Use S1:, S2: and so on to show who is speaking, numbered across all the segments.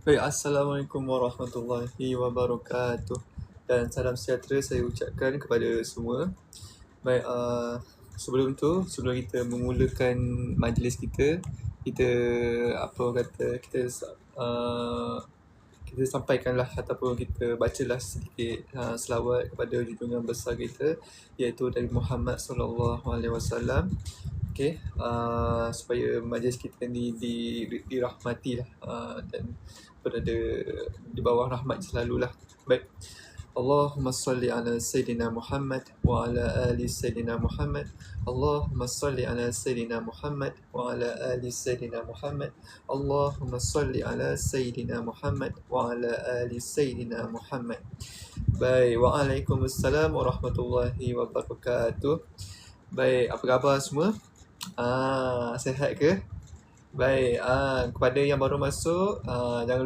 S1: Baik, Assalamualaikum warahmatullahi wabarakatuh. Dan salam sejahtera saya ucapkan kepada semua. Baik, sebelum kita memulakan majlis kita, kita kita sampaikanlah ataupun kita bacalah sedikit selawat kepada junjungan besar kita, iaitu dari Muhammad sallallahu alaihi wasallam. Okey, supaya majlis kita ni dirahmatilah dan berada di bawah rahmat selalulah. Baik. Allahumma salli ala Sayyidina Muhammad wa ala ali Sayyidina Muhammad. Allahumma salli ala Sayyidina Muhammad wa ala ali Sayyidina Muhammad. Allahumma salli ala Sayyidina Muhammad wa ala ali Sayyidina Muhammad. Baik, waalaikumsalam warahmatullahi wabarakatuh. Baik, apa khabar semua? Sihat ke? Baik, kepada yang baru masuk, jangan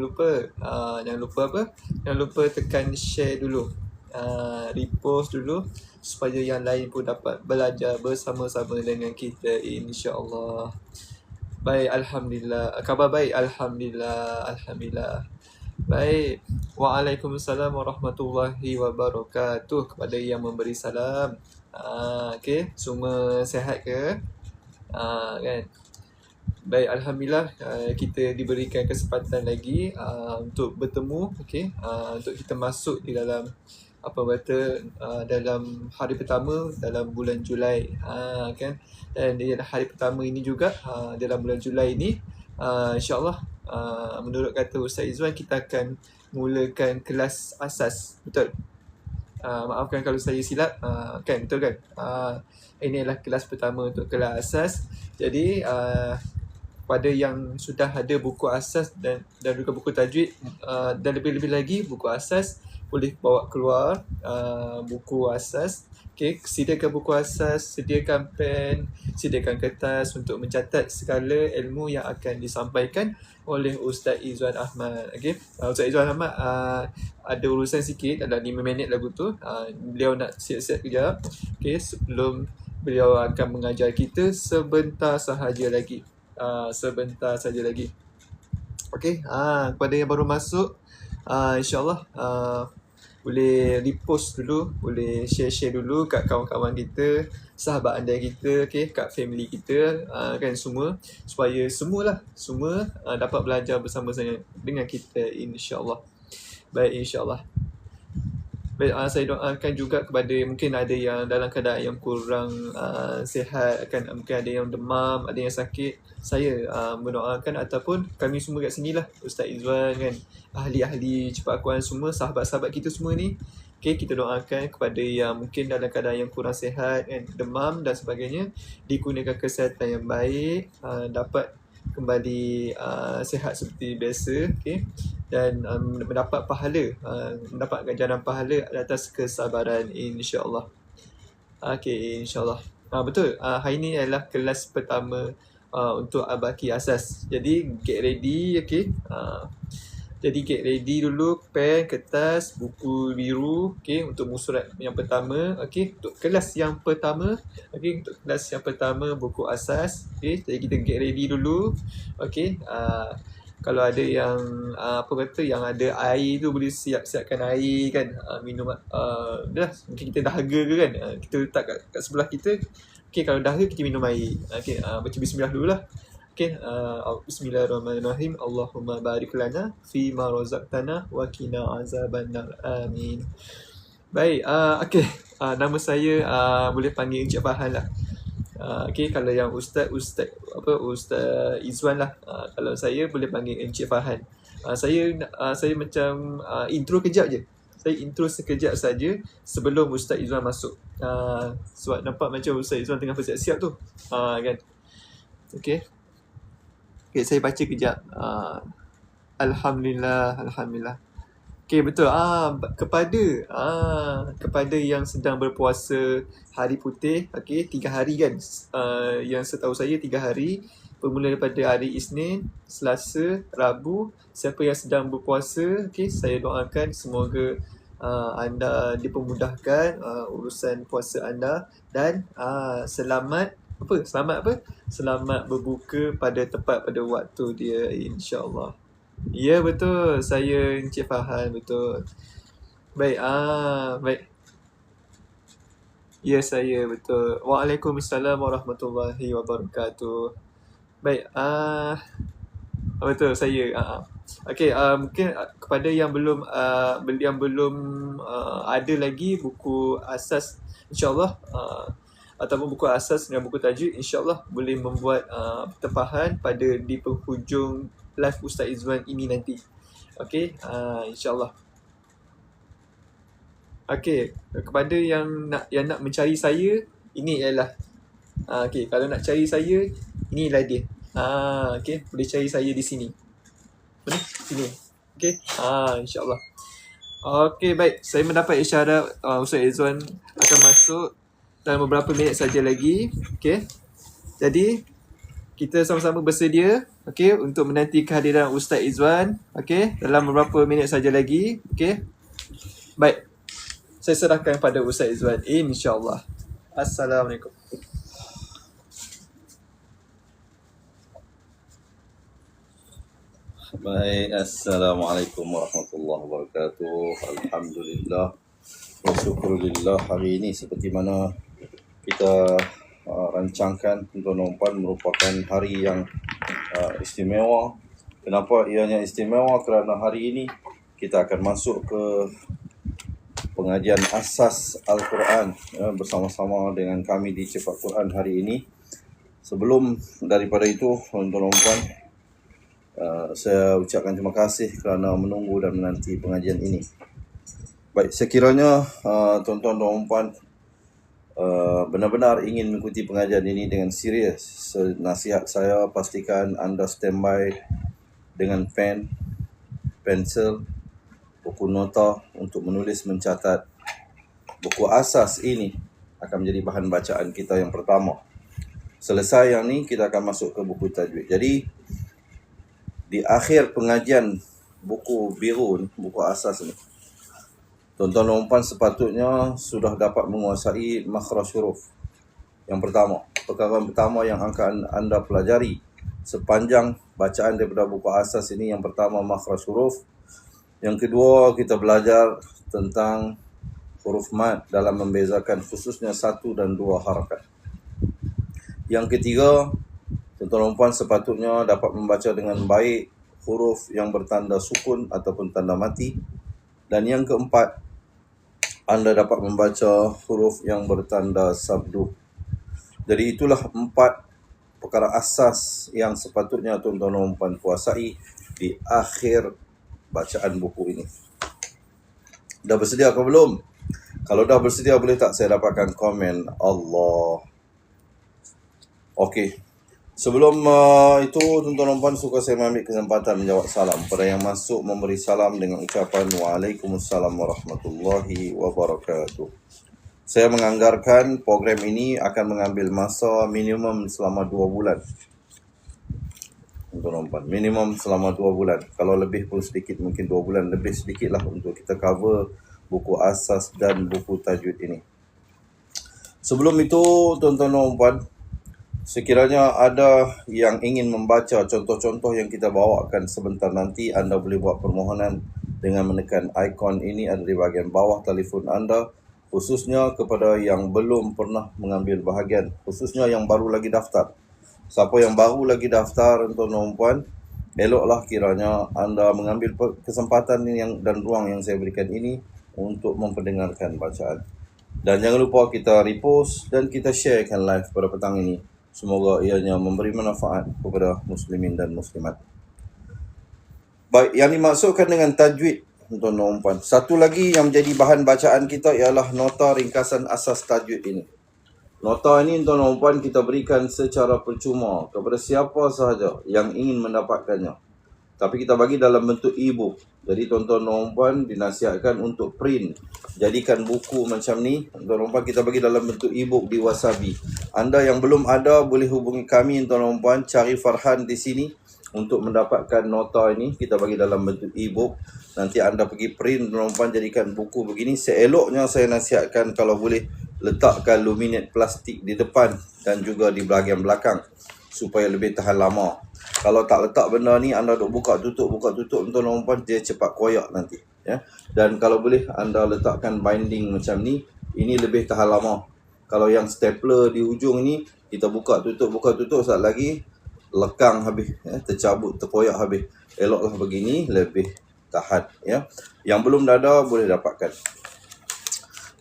S1: lupa tekan share dulu, repost dulu supaya yang lain pun dapat belajar bersama-sama dengan kita, insya-Allah. Baik, alhamdulillah. Khabar baik, alhamdulillah. Baik. Waalaikumsalam warahmatullahi wabarakatuh. Kepada yang memberi salam. Okey, semua sihat ke? Kan? Baik, alhamdulillah kita diberikan kesempatan lagi untuk bertemu, okey, untuk kita masuk di dalam dalam hari pertama dalam bulan Julai, kan. Dan di hari pertama ini juga dalam bulan Julai ini, insya-Allah, menurut kata Ustaz Izwan, kita akan mulakan kelas asas, betul? Maafkan kalau saya silap, kan, betul kan? Ini adalah kelas pertama untuk kelas asas. Jadi pada yang sudah ada buku asas dan juga buku tajwid, dan lebih-lebih lagi buku asas, boleh bawa keluar buku asas. Okey, sediakan buku asas, sediakan pen, sediakan kertas untuk mencatat segala ilmu yang akan disampaikan oleh Ustaz Izwan Ahmad. Okey, Ustaz Izwan Ahmad ada urusan sikit, dalam 5 minit lagu tu. Beliau nak siap-siap kejap. Okey, sebelum beliau akan mengajar kita sebentar sahaja lagi. Okey, kepada yang baru masuk, insya-Allah boleh repost dulu, boleh share dulu kat kawan-kawan kita, sahabat anda kita, okey, kat family kita, kan, semua, supaya semua dapat belajar bersama-sama dengan kita, insya-Allah. Baik, insya-Allah. Baik, saya doakan juga kepada mungkin ada yang dalam keadaan yang kurang sihat, kan, mungkin ada yang demam, ada yang sakit. Saya mendoakan, ataupun kami semua kat sini lah, Ustaz Izwan, kan, ahli-ahli cepat akuan semua, sahabat-sahabat kita semua ni, okay, kita doakan kepada yang mungkin dalam keadaan yang kurang sihat, kan, demam dan sebagainya, dikurniakan kesihatan yang baik, dapat kembali sihat seperti biasa, okay, dan mendapat pahala, mendapat ganjaran pahala atas kesabaran, insya-Allah. Okey, insya-Allah. Betul. Hari ni adalah kelas pertama untuk abaki asas. Jadi get ready, okey. Jadi get ready dulu, pen, kertas, buku biru, okey, untuk musurat yang pertama, okey, untuk kelas yang pertama, okey, untuk kelas yang pertama buku asas, okey. Jadi kita get ready dulu, okey. Kalau ada yang yang ada air tu, boleh siapkan air, kan, minum, dah mungkin kita dahaga ke, kan, kita letak kat sebelah kita. Okey, kalau dahaga kita minum air. Okey, baca bismillah dululah. Okey, bismillahirrahmanirrahim. Allahumma barik lana fi ma razaqtana wa qina azabannar. Amin. Baik, okey, nama saya boleh panggil Encik Farhan lah. Okey, kalau yang Ustaz Izwan lah. Kalau saya boleh panggil Encik Farhan. Saya macam intro kejap je. Saya intro sekejap saja sebelum Ustaz Izwan masuk. Sebab nampak macam Ustaz Izwan tengah bersiap-siap tu. Kan? Okey. Okey, saya baca kejap. Alhamdulillah. Okey, betul. Kepada yang sedang berpuasa hari putih, okey, 3 hari, kan. Yang setahu saya 3 hari, bermula daripada hari Isnin, Selasa, Rabu. Siapa yang sedang berpuasa, okey, saya doakan semoga anda dipermudahkan urusan puasa anda, dan selamat berbuka pada tepat pada waktu dia, insya-Allah. Ya, betul. Saya Encik Fahan, betul. Baik, baik. Ya, saya, betul. Waalaikumsalam warahmatullahi wabarakatuh. Baik, betul, saya. Okey, mungkin kepada yang belum ada lagi buku asas, insyaAllah, ataupun buku asas dengan buku tajwid, insyaAllah boleh membuat tempahan di penghujung live Ustaz Izwan ini nanti. Okey, insyaAllah. Okey, kepada yang nak mencari saya, ini ialah okey, kalau nak cari saya, inilah dia. Okey, boleh cari saya di sini. Mana? Sini. Okey. InsyaAllah. Okey, baik. Saya mendapat isyarat Ustaz Izwan akan masuk dalam beberapa minit saja lagi. Okey. Jadi, kita sama-sama bersedia, okey, untuk menanti kehadiran Ustaz Izwan, okey, dalam beberapa minit saja lagi. Okey. Baik. Saya serahkan pada Ustaz Izwan, insya-Allah. Assalamualaikum.
S2: Baik, Assalamualaikum warahmatullahi wabarakatuh. Alhamdulillah wa syukurillah, hari ini seperti mana kita rancangkan tuan-tuan dan puan, merupakan hari yang istimewa. Kenapa ianya istimewa? Kerana hari ini kita akan masuk ke pengajian asas Al-Quran bersama-sama dengan kami di Cepat Quran hari ini. Sebelum daripada itu, tuan-tuan dan puan, saya ucapkan terima kasih kerana menunggu dan menanti pengajian ini. Baik, sekiranya tuan-tuan dan puan benar-benar ingin mengikuti pengajian ini dengan serius, nasihat saya, pastikan anda standby dengan pen, pensel, buku nota untuk menulis, mencatat. Buku asas ini akan menjadi bahan bacaan kita yang pertama. Selesai yang ni, kita akan masuk ke buku tajwid. Jadi di akhir pengajian buku biru ni, buku asas ni, tuan-tuan dan puan sepatutnya sudah dapat menguasai makhraj huruf. Yang pertama, perkara pertama yang akan anda pelajari sepanjang bacaan daripada buku asas ini, yang pertama makhraj huruf. Yang kedua, kita belajar tentang huruf mad dalam membezakan khususnya 1 dan 2 harakat. Yang ketiga, tuan-tuan dan puan sepatutnya dapat membaca dengan baik huruf yang bertanda sukun ataupun tanda mati. Dan yang keempat, anda dapat membaca huruf yang bertanda sabdu. Jadi itulah 4 perkara asas yang sepatutnya tuan-tuan dan puan kuasai di akhir bacaan buku ini. Dah bersedia ke belum? Kalau dah bersedia, boleh tak saya dapatkan komen Allah? Okey. Sebelum itu, tuan-tuan dan puan, suka saya mengambil kesempatan menjawab salam. Pada yang masuk, memberi salam dengan ucapan Waalaikumsalam warahmatullahi wabarakatuh. Saya menganggarkan program ini akan mengambil masa minimum selama 2 bulan. Tuan-tuan dan puan, minimum selama 2 bulan. Kalau lebih pun sedikit, mungkin 2 bulan lebih sedikit lah untuk kita cover buku asas dan buku tajwid ini. Sebelum itu, tuan-tuan dan puan, sekiranya ada yang ingin membaca contoh-contoh yang kita bawakan sebentar nanti, anda boleh buat permohonan dengan menekan ikon ini ada di bahagian bawah telefon anda, khususnya kepada yang belum pernah mengambil bahagian, khususnya yang baru lagi daftar. Siapa yang baru lagi daftar, tuan-tuan dan puan, eloklah kiranya anda mengambil kesempatan dan ruang yang saya berikan ini untuk memperdengarkan bacaan. Dan jangan lupa kita repost dan kita sharekan live pada petang ini. Semoga ianya memberi manfaat kepada muslimin dan muslimat. Baik, yang dimaksudkan dengan tajwid, tuan-tuan dan puan, satu lagi yang menjadi bahan bacaan kita ialah nota ringkasan asas tajwid ini. Nota ini, tuan-tuan dan puan, kita berikan secara percuma kepada siapa sahaja yang ingin mendapatkannya. Tapi kita bagi dalam bentuk e-book. Jadi tuan-tuan dan puan dinasihatkan untuk print. Jadikan buku macam ni, tuan-tuan dan puan, kita bagi dalam bentuk e-book di Wasabi. Anda yang belum ada boleh hubungi kami, tuan-tuan dan puan, cari Farhan di sini untuk mendapatkan nota ini. Kita bagi dalam bentuk e-book. Nanti anda pergi print, tuan-tuan dan puan, jadikan buku begini. Seeloknya saya nasihatkan kalau boleh letakkan luminate plastik di depan dan juga di bahagian belakang supaya lebih tahan lama. Kalau tak letak benda ni, anda duk buka tutup, tuan-tuan dan puan, dia cepat koyak nanti. Ya. Dan kalau boleh anda letakkan binding macam ni, ini lebih tahan lama. Kalau yang stapler di hujung ni, kita buka tutup, saat lagi lekang habis, ya, tercabut, terkoyak habis. Eloklah begini, lebih tahan. Ya. Yang belum ada boleh dapatkan.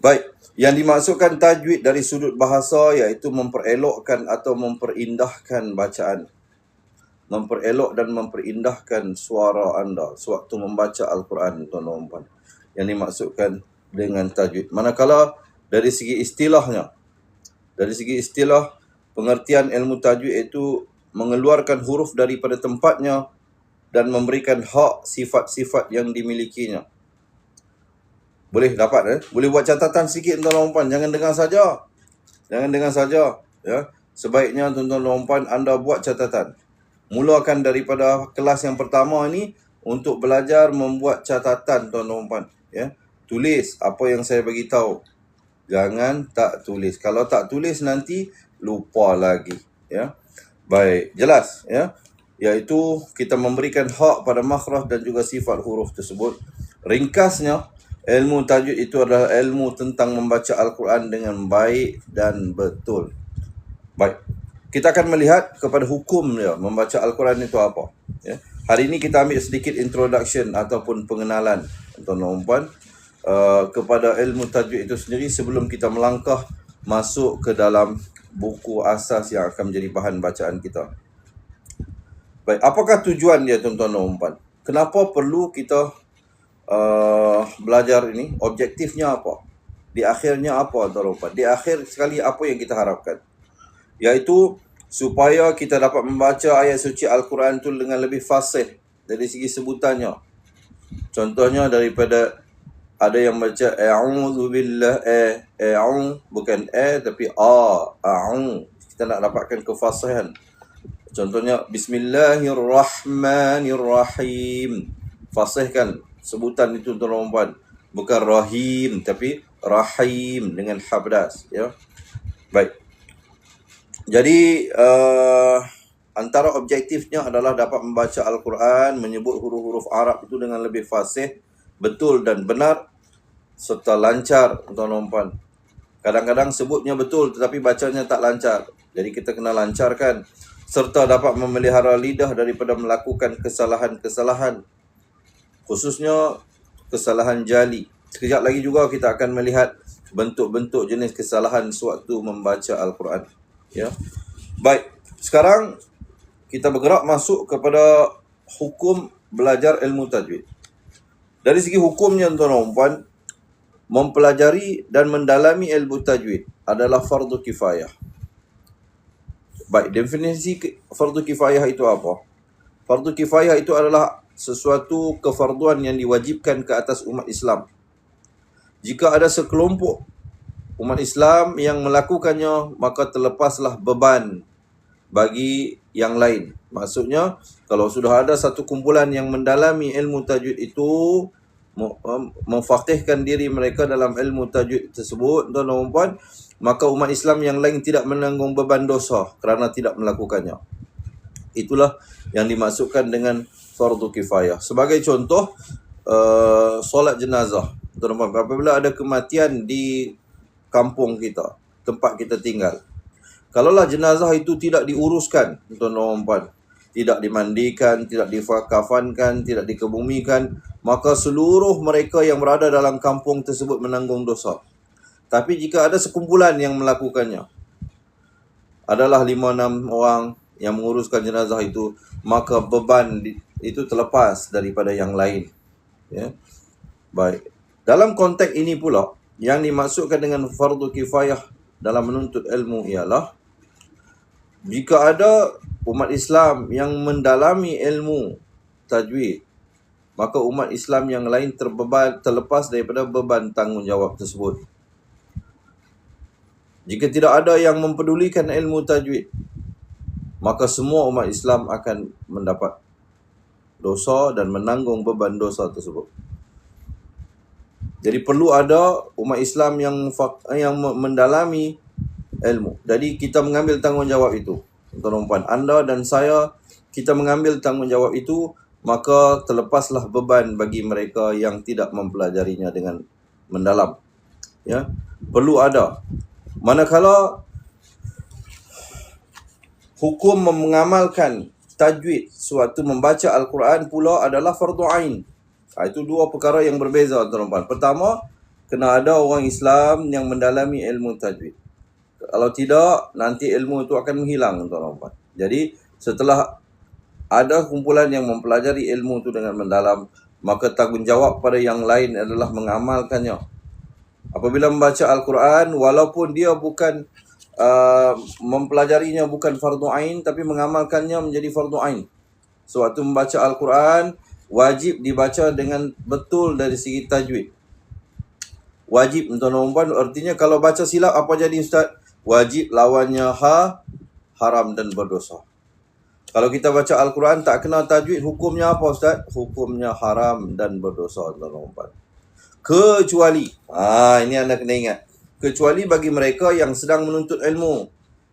S2: Baik, yang dimaksudkan tajwid dari sudut bahasa iaitu memperelokkan atau memperindahkan bacaan. Memperelok dan memperindah suara anda sewaktu membaca Al-Quran, tuan-tuan dan puan. Yang dimaksudkan dengan tajwid. Manakala dari segi istilahnya, pengertian ilmu tajwid itu mengeluarkan huruf daripada tempatnya dan memberikan hak sifat-sifat yang dimilikinya. Boleh dapat, boleh buat catatan sikit, tuan-tuan dan puan. Jangan dengar saja. Ya. Sebaiknya, tuan-tuan dan puan, anda buat catatan. Mulakan daripada kelas yang pertama ni untuk belajar membuat catatan, tuan-tuan dan puan. Ya. Tulis apa yang saya bagi tahu. Jangan tak tulis. Kalau tak tulis nanti lupa lagi. Ya. Baik, jelas. Ya. Iaitu kita memberikan hak pada makhraj dan juga sifat huruf tersebut. Ringkasnya, ilmu tajwid itu adalah ilmu tentang membaca Al-Quran dengan baik dan betul. Baik. Kita akan melihat kepada hukum dia, membaca Al-Quran itu apa. Ya. Hari ini kita ambil sedikit introduction ataupun pengenalan, tuan-tuan dan puan, kepada ilmu tajwid itu sendiri sebelum kita melangkah masuk ke dalam buku asas yang akan menjadi bahan bacaan kita. Baik, apakah tujuan dia, tuan-tuan dan puan? Kenapa perlu kita belajar ini? Objektifnya apa? Di akhirnya apa, tuan-tuan dan puan? Di akhir sekali apa yang kita harapkan? Iaitu supaya kita dapat membaca ayat suci Al-Quran itu dengan lebih fasih dari segi sebutannya. Contohnya daripada ada yang baca a'udzu billah, bukan tapi a'u. Kita nak dapatkan kefasihan. Contohnya bismillahirrahmanirrahim. Fasihkan sebutan itu, tuan-tuan dan puan. Bukan rahim tapi rahim dengan habdas, ya. Baik. Jadi antara objektifnya adalah dapat membaca Al-Quran, menyebut huruf-huruf Arab itu dengan lebih fasih, betul dan benar serta lancar, tuan-tuan dan puan. Kadang-kadang sebutnya betul tetapi bacanya tak lancar. Jadi kita kena lancarkan serta dapat memelihara lidah daripada melakukan kesalahan-kesalahan, khususnya kesalahan jali. Sekejap lagi juga kita akan melihat bentuk-bentuk jenis kesalahan sewaktu membaca Al-Quran. Ya. Baik, sekarang kita bergerak masuk kepada hukum belajar ilmu tajwid. Dari segi hukumnya, tuan-tuan dan puan, mempelajari dan mendalami ilmu tajwid adalah fardu kifayah. Baik, definisi fardu kifayah itu apa? Fardu kifayah itu adalah sesuatu kefarduan yang diwajibkan ke atas umat Islam. Jika ada sekelompok umat Islam yang melakukannya, maka terlepaslah beban bagi yang lain. Maksudnya, kalau sudah ada satu kumpulan yang mendalami ilmu tajwid itu, memfaqihkan diri mereka dalam ilmu tajwid tersebut, tuan-tuan dan puan, maka umat Islam yang lain tidak menanggung beban dosa kerana tidak melakukannya. Itulah yang dimaksudkan dengan fardu kifayah. Sebagai contoh, solat jenazah. Tuan-tuan dan puan, apabila ada kematian di kampung kita, tempat kita tinggal, kalaulah jenazah itu tidak diuruskan, tuan-tuan dan puan, tidak dimandikan, tidak dikafankan, tidak dikebumikan, maka seluruh mereka yang berada dalam kampung tersebut menanggung dosa. Tapi jika ada sekumpulan yang melakukannya, adalah 5-6 orang yang menguruskan jenazah itu, maka beban itu terlepas daripada yang lain. Ya. Baik. Dalam konteks ini pula, yang dimaksudkan dengan fardu kifayah dalam menuntut ilmu ialah jika ada umat Islam yang mendalami ilmu tajwid, maka umat Islam yang lain terlepas daripada beban tanggungjawab tersebut. Jika tidak ada yang mempedulikan ilmu tajwid, maka semua umat Islam akan mendapat dosa dan menanggung beban dosa tersebut. Jadi perlu ada umat Islam yang mendalami ilmu. Jadi kita mengambil tanggungjawab itu. Tuan-tuan dan puan, anda dan saya kita mengambil tanggungjawab itu, maka terlepaslah beban bagi mereka yang tidak mempelajarinya dengan mendalam. Ya, perlu ada. Manakala hukum mengamalkan tajwid sewaktu membaca Al-Quran pula adalah fardu ain. Itu dua perkara yang berbeza, tuan-tuan. Pertama, kena ada orang Islam yang mendalami ilmu tajwid. Kalau tidak, nanti ilmu itu akan menghilang, tuan-tuan. Jadi, setelah ada kumpulan yang mempelajari ilmu itu dengan mendalam, maka tanggungjawab pada yang lain adalah mengamalkannya. Apabila membaca Al-Quran, walaupun dia bukan mempelajarinya bukan fardu ain, tapi mengamalkannya menjadi fardu ain. Sewaktu membaca Al-Quran, wajib dibaca dengan betul dari segi tajwid. Wajib, tuan-tuan, artinya kalau baca silap apa jadi, Ustaz? Wajib lawannya haram dan berdosa. Kalau kita baca Al-Quran tak kena tajwid, hukumnya apa, Ustaz? Hukumnya haram dan berdosa, tuan-tuan. Kecuali, ini anda kena ingat, kecuali bagi mereka yang sedang menuntut ilmu.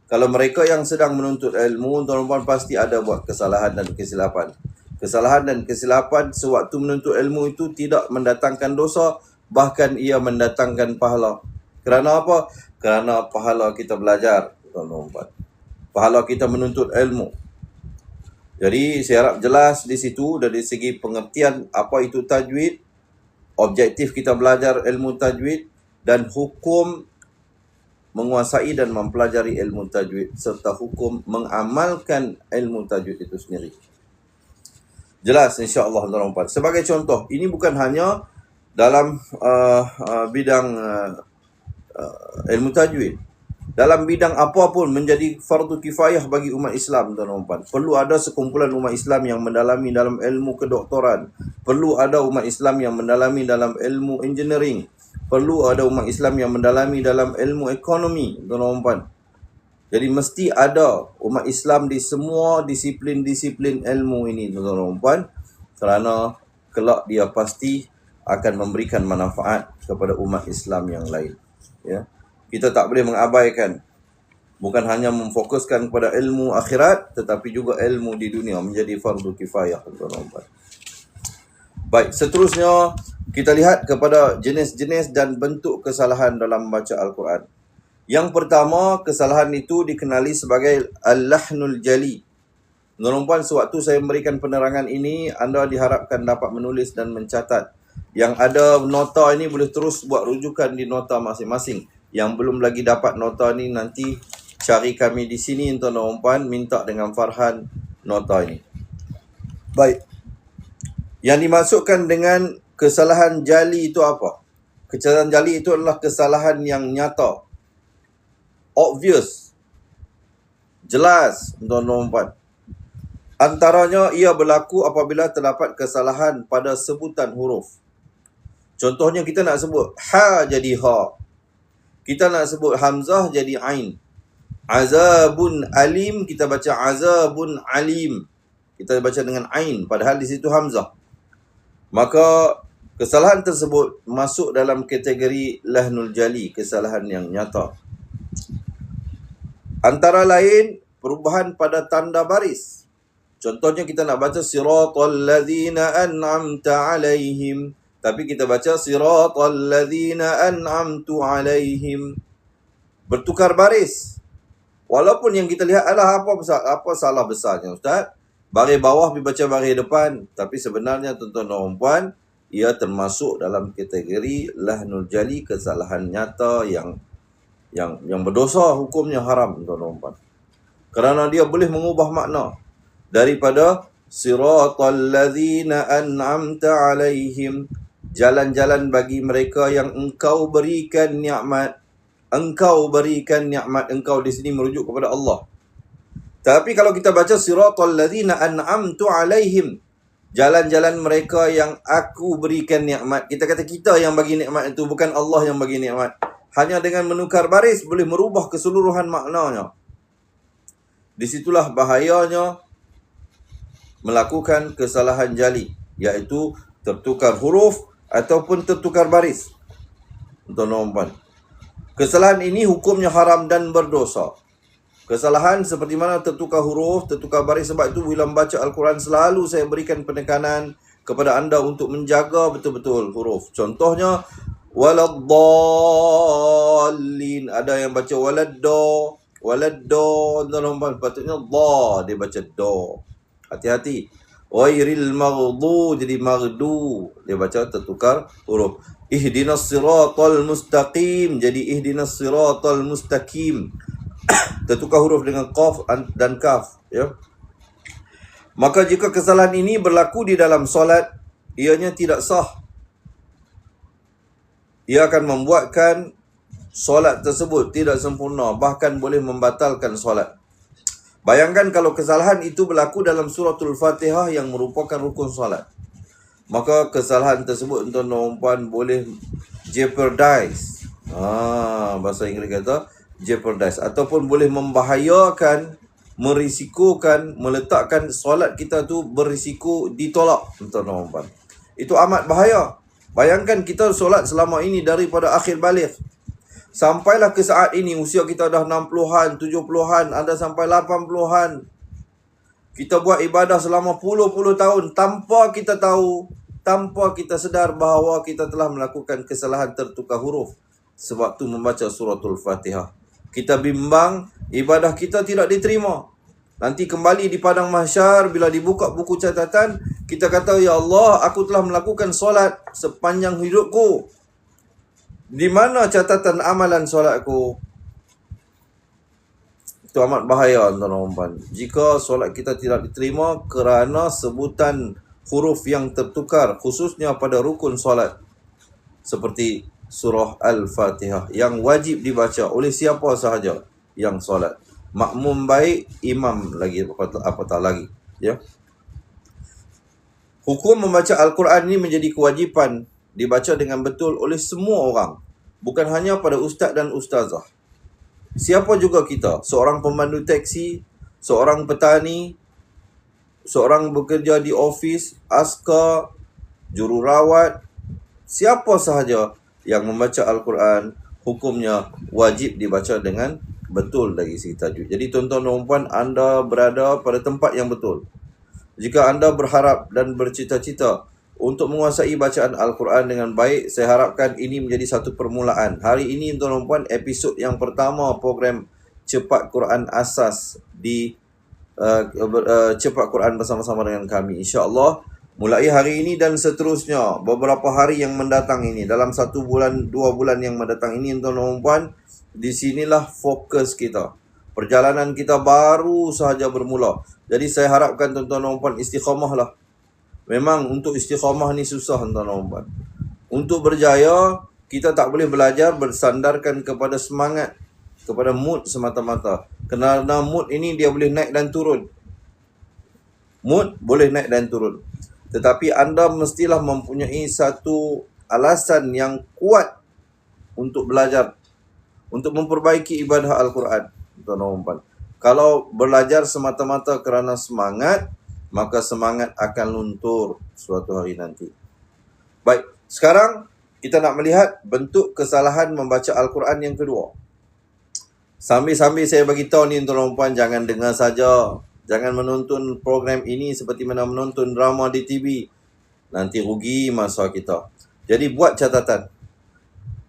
S2: Kalau mereka yang sedang menuntut ilmu, tuan-tuan, pasti ada buat kesalahan dan kesilapan. Kesalahan dan kesilapan sewaktu menuntut ilmu itu tidak mendatangkan dosa, bahkan ia mendatangkan pahala. Kerana apa? Kerana pahala kita belajar, tuan-tuan. Pahala kita menuntut ilmu. Jadi saya harap jelas di situ dari segi pengertian apa itu tajwid, objektif kita belajar ilmu tajwid, dan hukum menguasai dan mempelajari ilmu tajwid, serta hukum mengamalkan ilmu tajwid itu sendiri. Jelas insya-Allah, tuan-tuan. Sebagai contoh, ini bukan hanya dalam bidang ilmu tajwid. Dalam bidang apa pun menjadi fardu kifayah bagi umat Islam, tuan-tuan. Perlu ada sekumpulan umat Islam yang mendalami dalam ilmu kedoktoran. Perlu ada umat Islam yang mendalami dalam ilmu engineering. Perlu ada umat Islam yang mendalami dalam ilmu ekonomi, tuan-tuan. Jadi mesti ada umat Islam di semua disiplin-disiplin ilmu ini, tuan-tuan. Kerana kelak dia pasti akan memberikan manfaat kepada umat Islam yang lain. Ya. Kita tak boleh mengabaikan, bukan hanya memfokuskan kepada ilmu akhirat, tetapi juga ilmu di dunia menjadi fardu kifayah, tuan-tuan. Baik, seterusnya kita lihat kepada jenis-jenis dan bentuk kesalahan dalam membaca Al-Quran. Yang pertama, kesalahan itu dikenali sebagai al-lahnul jali. Tuan-tuan, sewaktu saya memberikan penerangan ini, anda diharapkan dapat menulis dan mencatat. Yang ada nota ini boleh terus buat rujukan di nota masing-masing. Yang belum lagi dapat nota ni, nanti cari kami di sini, tuan-tuan, minta dengan Farhan nota ini. Baik. Yang dimasukkan dengan kesalahan jali itu apa? Kesalahan jali itu adalah kesalahan yang nyata, obvious, jelas, tuan-tuan. Antaranya ia berlaku apabila terdapat kesalahan pada sebutan huruf. Contohnya kita nak sebut ha jadi ha. Kita nak sebut hamzah jadi ain. Azabun alim, kita baca azabun alim. Kita baca dengan ain, padahal di situ hamzah. Maka kesalahan tersebut masuk dalam kategori lahnul jali, kesalahan yang nyata. Antara lain, perubahan pada tanda baris. Contohnya kita nak baca siratal ladzina an'amta alaihim, tapi kita baca siratal ladzina an'amtu alaihim. Bertukar baris. Walaupun yang kita lihat adalah apa salah besarnya, Ustaz? Baris bawah dibaca baris depan, tapi sebenarnya, tuan-tuan dan puan, ia termasuk dalam kategori lahnul jali, kesalahan nyata yang berdosa, hukumnya haram, tuan-tuan dan puan. Kerana dia boleh mengubah makna daripada siratal ladzina an'amta alaihim, jalan-jalan bagi mereka yang engkau berikan nikmat. Engkau berikan nikmat, engkau di sini merujuk kepada Allah. Tapi kalau kita baca siratal ladzina an'amtu alaihim, jalan-jalan mereka yang aku berikan nikmat, kita kata kita yang bagi nikmat itu, bukan Allah yang bagi nikmat. Hanya dengan menukar baris boleh merubah keseluruhan maknanya. Disitulah bahayanya melakukan kesalahan jali, iaitu tertukar huruf ataupun tertukar baris. Tuan-tuan, kesalahan ini hukumnya haram dan berdosa. Kesalahan seperti mana tertukar huruf, tertukar baris. Sebab itu bila membaca Al-Quran selalu saya berikan penekanan kepada anda untuk menjaga betul-betul huruf. Contohnya waladdallin, ada yang baca waladdo, patutnya dha, dia baca do. Hati-hati. Ghairil maghdu jadi maghdu, dia baca tertukar huruf. Ihdinas siratal mustaqim jadi ihdinas siratal mustaqim, tertukar huruf dengan qaf dan kaf, ya. Maka jika kesalahan ini berlaku di dalam solat, ianya tidak sah. Ia akan membuatkan solat tersebut tidak sempurna, bahkan boleh membatalkan solat. Bayangkan kalau kesalahan itu berlaku dalam suratul Fatihah yang merupakan rukun solat. Maka kesalahan tersebut tuan-tuan dan puan boleh jeopardize. Bahasa Inggeris kata jeopardize, ataupun boleh membahayakan, merisikokan, meletakkan solat kita tu berisiko ditolak, tuan-tuan dan puan. Itu amat bahaya. Bayangkan kita solat selama ini daripada akhir balik, sampailah ke saat ini usia kita dah 60-an, 70-an, ada sampai 80-an. Kita buat ibadah selama puluh-puluh tahun tanpa kita tahu, tanpa kita sedar bahawa kita telah melakukan kesalahan tertukar huruf sewaktu membaca suratul Fatihah. Kita bimbang, ibadah kita tidak diterima. Nanti kembali di padang mahsyar, bila dibuka buku catatan, kita kata, ya Allah, aku telah melakukan solat sepanjang hidupku. Di mana catatan amalan solatku? Itu amat bahaya, tuan-tuan dan puan. Jika solat kita tidak diterima kerana sebutan huruf yang tertukar, khususnya pada rukun solat, seperti surah Al-Fatihah yang wajib dibaca oleh siapa sahaja yang solat. Makmum baik, imam lagi, apatah lagi, ya. Hukum membaca Al-Quran ini menjadi kewajipan dibaca dengan betul oleh semua orang, bukan hanya pada ustaz dan ustazah. Siapa juga kita, seorang pemandu teksi, seorang petani, seorang bekerja di ofis, askar, jururawat, siapa sahaja yang membaca Al-Quran, hukumnya wajib dibaca dengan betul dari segi tajwid. Jadi tuan-tuan dan puan, anda berada pada tempat yang betul. Jika anda berharap dan bercita-cita untuk menguasai bacaan Al-Quran dengan baik, saya harapkan ini menjadi satu permulaan. Hari ini tuan-tuan dan puan, episod yang pertama program Cepat Quran Asas di Cepat Quran bersama-sama dengan kami. InsyaAllah mulai hari ini dan seterusnya, beberapa hari yang mendatang ini, dalam 1 bulan, 2 bulan yang mendatang ini, tuan-tuan dan puan, di sinilah fokus kita. Perjalanan kita baru sahaja bermula. Jadi saya harapkan tuan-tuan dan puan istiqamahlah. Memang untuk istiqamah ni susah, tuan-tuan dan puan. Untuk berjaya, kita tak boleh belajar bersandarkan kepada semangat, kepada mood semata-mata. Kerana mood ini dia boleh naik dan turun. Mood boleh naik dan turun. Tetapi anda mestilah mempunyai satu alasan yang kuat untuk belajar, untuk memperbaiki ibadah Al-Quran, tuan-tuan dan puan. Kalau belajar semata-mata kerana semangat, maka semangat akan luntur suatu hari nanti. Baik, sekarang kita nak melihat bentuk kesalahan membaca Al-Quran yang kedua. Sambil-sambil saya bagi tahu ni, tuan-tuan dan puan, jangan dengar saja. Jangan menonton program ini seperti mana menonton drama di TV. Nanti rugi masa kita. Jadi buat catatan.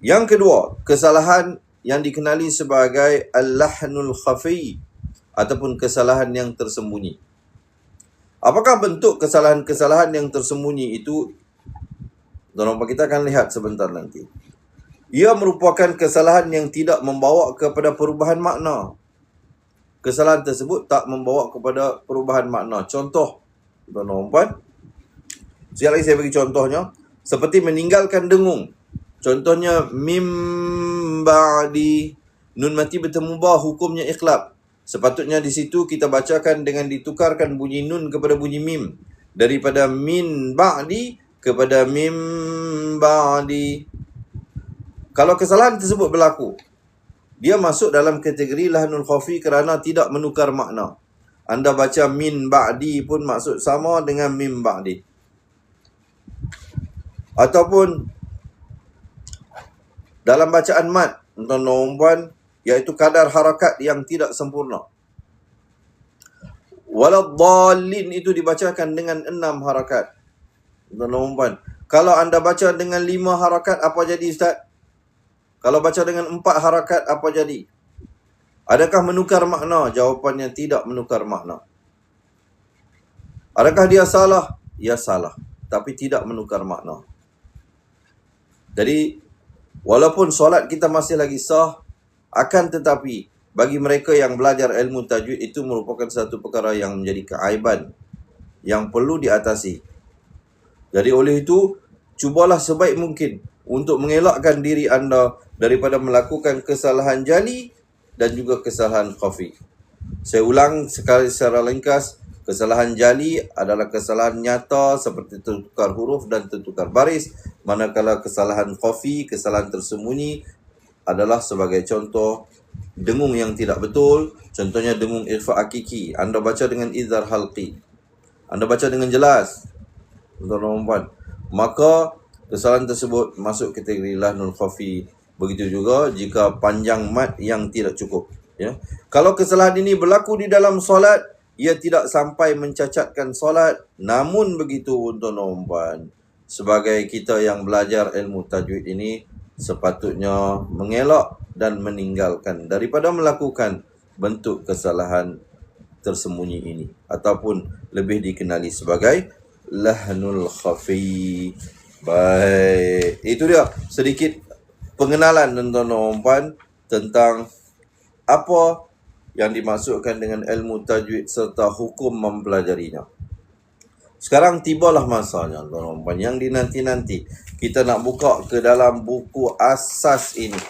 S2: Yang kedua, kesalahan yang dikenali sebagai al-lahnul khafi ataupun kesalahan yang tersembunyi. Apakah bentuk kesalahan-kesalahan yang tersembunyi itu? Tuan-tuan, kita akan lihat sebentar nanti. Ia merupakan kesalahan yang tidak membawa kepada perubahan makna. Kesalahan tersebut tak membawa kepada perubahan makna. Contoh, tuan-tuan dan puan, sekali lagi saya bagi contohnya, seperti meninggalkan dengung. Contohnya mim ba'di, nun mati bertemu ba, hukumnya iqlab. Sepatutnya di situ kita bacakan dengan ditukarkan bunyi nun kepada bunyi mim, daripada min ba'di kepada mim ba'di. Kalau kesalahan tersebut berlaku, dia masuk dalam kategori lahnul khafi kerana tidak menukar makna. Anda baca min ba'di pun maksud sama dengan mim ba'di. Ataupun dalam bacaan mat, tuan-tuan dan puan, iaitu kadar harakat yang tidak sempurna. Waladhdallin itu dibacakan dengan 6 harakat. Tuan-tuan, kalau anda baca dengan 5 harakat, apa jadi Ustaz? Kalau baca dengan 4 harakat, apa jadi? Adakah menukar makna? Jawapannya tidak menukar makna. Adakah dia salah? Ya salah, tapi tidak menukar makna. Jadi, walaupun solat kita masih lagi sah, akan tetapi bagi mereka yang belajar ilmu tajwid itu merupakan satu perkara yang menjadi keaiban yang perlu diatasi. Jadi oleh itu, cubalah sebaik mungkin untuk mengelakkan diri anda daripada melakukan kesalahan jali dan juga kesalahan khafi. Saya ulang sekali secara ringkas, kesalahan jali adalah kesalahan nyata seperti tertukar huruf dan tertukar baris, manakala kesalahan khafi, kesalahan tersembunyi adalah sebagai contoh dengung yang tidak betul. Contohnya dengung irfa hakiki, anda baca dengan izhar halqi, anda baca dengan jelas, tuan-tuan, maka kesalahan tersebut masuk kategori lahnul khafi. Begitu juga jika panjang mat yang tidak cukup, ya. Kalau kesalahan ini berlaku di dalam solat, ia tidak sampai mencacatkan solat. Namun begitu, tuan-tuan, sebagai kita yang belajar ilmu tajwid ini, sepatutnya mengelak dan meninggalkan daripada melakukan bentuk kesalahan tersembunyi ini, ataupun lebih dikenali sebagai lahnul khafi. Baik, itu dia sedikit pengenalan, tuan-tuan dan puan, tentang apa yang dimaksudkan dengan ilmu tajwid serta hukum mempelajarinya. Sekarang tibalah masanya, tuan-tuan dan puan, yang dinanti-nanti. Kita nak buka ke dalam buku asas ini.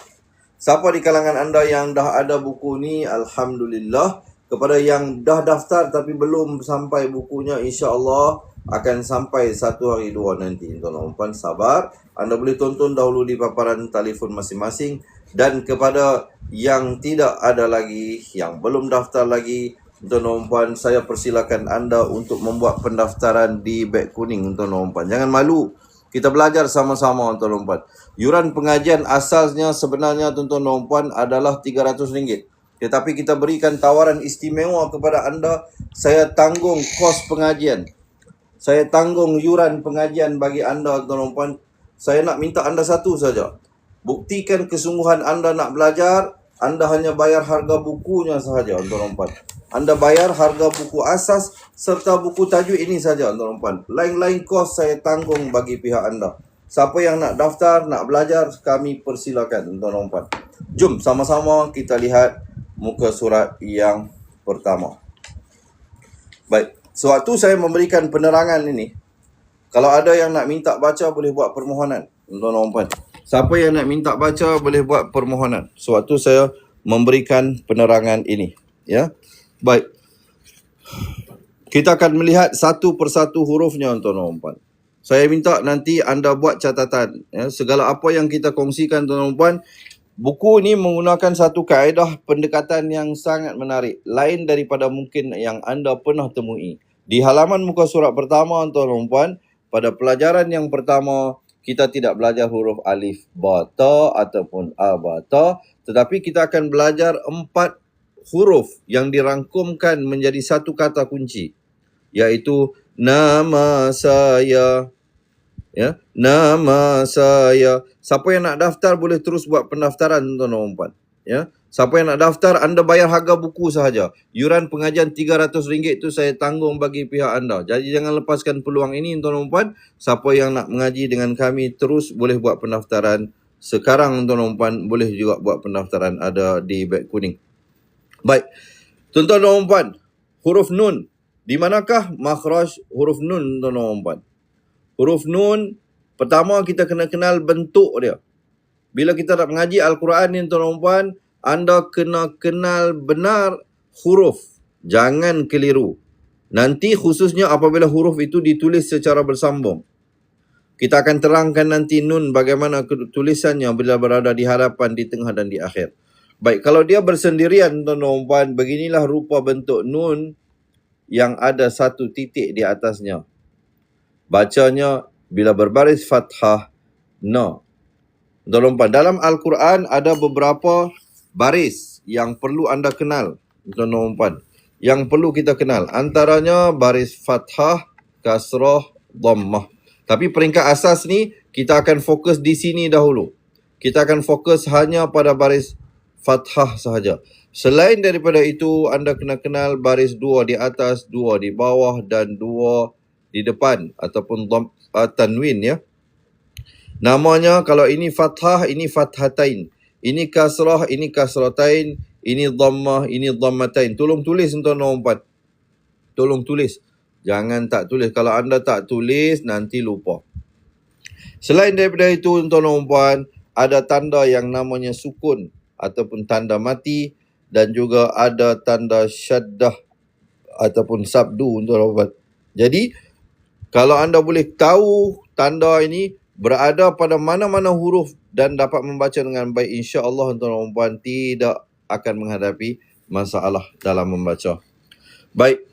S2: Siapa di kalangan anda yang dah ada buku ni? Alhamdulillah. Kepada yang dah daftar tapi belum sampai bukunya, insya-Allah akan sampai 1 hari 2 nanti, tuan-tuan dan puan. Sabar. Anda boleh tonton dahulu di paparan telefon masing-masing. Dan kepada yang tidak ada lagi, yang belum daftar lagi, tuan-tuan dan puan, saya persilakan anda untuk membuat pendaftaran di beg kuning, tuan-tuan dan puan. Jangan malu. Kita belajar sama-sama, tuan-tuan dan puan. Yuran pengajian asasnya sebenarnya, tuan-tuan dan puan, adalah RM300. Tetapi kita berikan tawaran istimewa kepada anda. Saya tanggung kos pengajian. Saya tanggung yuran pengajian bagi anda, tuan-tuan dan puan. Saya nak minta anda satu saja. Buktikan kesungguhan anda nak belajar. Anda hanya bayar harga bukunya sahaja, tuan-tuan dan puan. Anda bayar harga buku asas serta buku tajwid ini saja, tuan-tuan dan puan. Lain-lain kos saya tanggung bagi pihak anda. Siapa yang nak daftar, nak belajar, kami persilakan, tuan-tuan dan puan. Jom sama-sama kita lihat muka surat yang pertama. Baik, sewaktu saya memberikan penerangan ini, kalau ada yang nak minta baca, boleh buat permohonan, tuan-tuan dan puan. Siapa yang nak minta baca, boleh buat permohonan sewaktu saya memberikan penerangan ini, ya. Baik, kita akan melihat satu persatu hurufnya, tuan-tuan dan puan. Saya minta nanti anda buat catatan, ya, segala apa yang kita kongsikan, tuan-tuan dan puan. Buku ni menggunakan satu kaedah pendekatan yang sangat menarik, lain daripada mungkin yang anda pernah temui. Di halaman muka surat pertama, tuan-tuan dan puan, pada pelajaran yang pertama, kita tidak belajar huruf alif, ba, ta ataupun a, ba, ta, tetapi kita akan belajar 4 huruf yang dirangkumkan menjadi satu kata kunci, iaitu nama saya. Ya, nama saya. Siapa yang nak daftar boleh terus buat pendaftaran, tuan-tuan dan puan. Ya, siapa yang nak daftar, anda bayar harga buku sahaja. Yuran pengajian RM300 itu saya tanggung bagi pihak anda. Jadi jangan lepaskan peluang ini, tuan-tuan dan puan. Siapa yang nak mengaji dengan kami terus boleh buat pendaftaran sekarang, tuan-tuan dan puan. Boleh juga buat pendaftaran, ada di beg kuning. Baik, tuan-tuan dan puan, huruf nun. Di manakah makhraj huruf nun, tuan-tuan dan puan? Huruf nun, pertama kita kena kenal bentuk dia. Bila kita nak mengaji Al-Quran ni, tuan-tuan dan puan, anda kena kenal benar huruf. Jangan keliru. Nanti khususnya apabila huruf itu ditulis secara bersambung. Kita akan terangkan nanti nun bagaimana tulisannya bila berada di hadapan, di tengah dan di akhir. Baik, kalau dia bersendirian, tuan-tuan dan puan, beginilah rupa bentuk nun yang ada satu titik di atasnya. Bacanya bila berbaris fathah, na. Tuan-tuan dan puan, dalam Al-Quran ada beberapa baris yang perlu anda kenal, tuan-tuan dan puan. Yang perlu kita kenal. Antaranya baris fathah, kasrah, dhammah. Tapi peringkat asas ni, kita akan fokus di sini dahulu. Kita akan fokus hanya pada baris fathah sahaja. Selain daripada itu, anda kena kenal baris 2 di atas, 2 di bawah dan 2 di depan ataupun tanwin ya. Namanya kalau ini fathah, ini fathatain. Ini kasrah, ini kasratain. Ini dhammah, ini dhammatain. Tolong tulis tuan-tuan dan puan. Tolong tulis. Jangan tak tulis. Kalau anda tak tulis, nanti lupa. Selain daripada itu tuan-tuan dan puan, ada tanda yang namanya sukun ataupun tanda mati dan juga ada tanda syaddah ataupun sabdu tuan-tuan dan puan. Jadi, kalau anda boleh tahu tanda ini berada pada mana-mana huruf dan dapat membaca dengan baik, insya-Allah tuan-tuan dan puan tidak akan menghadapi masalah dalam membaca. Baik.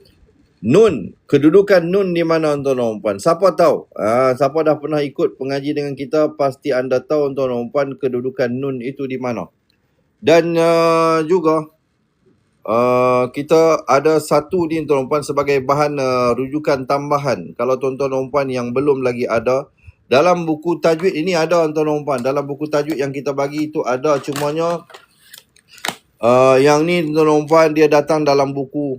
S2: Nun, kedudukan nun di mana tuan-tuan dan puan? Siapa tahu? Siapa dah pernah ikut pengaji dengan kita, pasti anda tahu tuan-tuan dan puan kedudukan nun itu di mana. Dan juga kita ada satu ni tuan-tuan dan puan sebagai bahan rujukan tambahan. Kalau tuan-tuan dan puan yang belum lagi ada, dalam buku tajwid ini ada tuan-tuan dan puan. Dalam buku tajwid yang kita bagi itu ada, cumanya yang ni tuan-tuan dan puan dia datang dalam buku.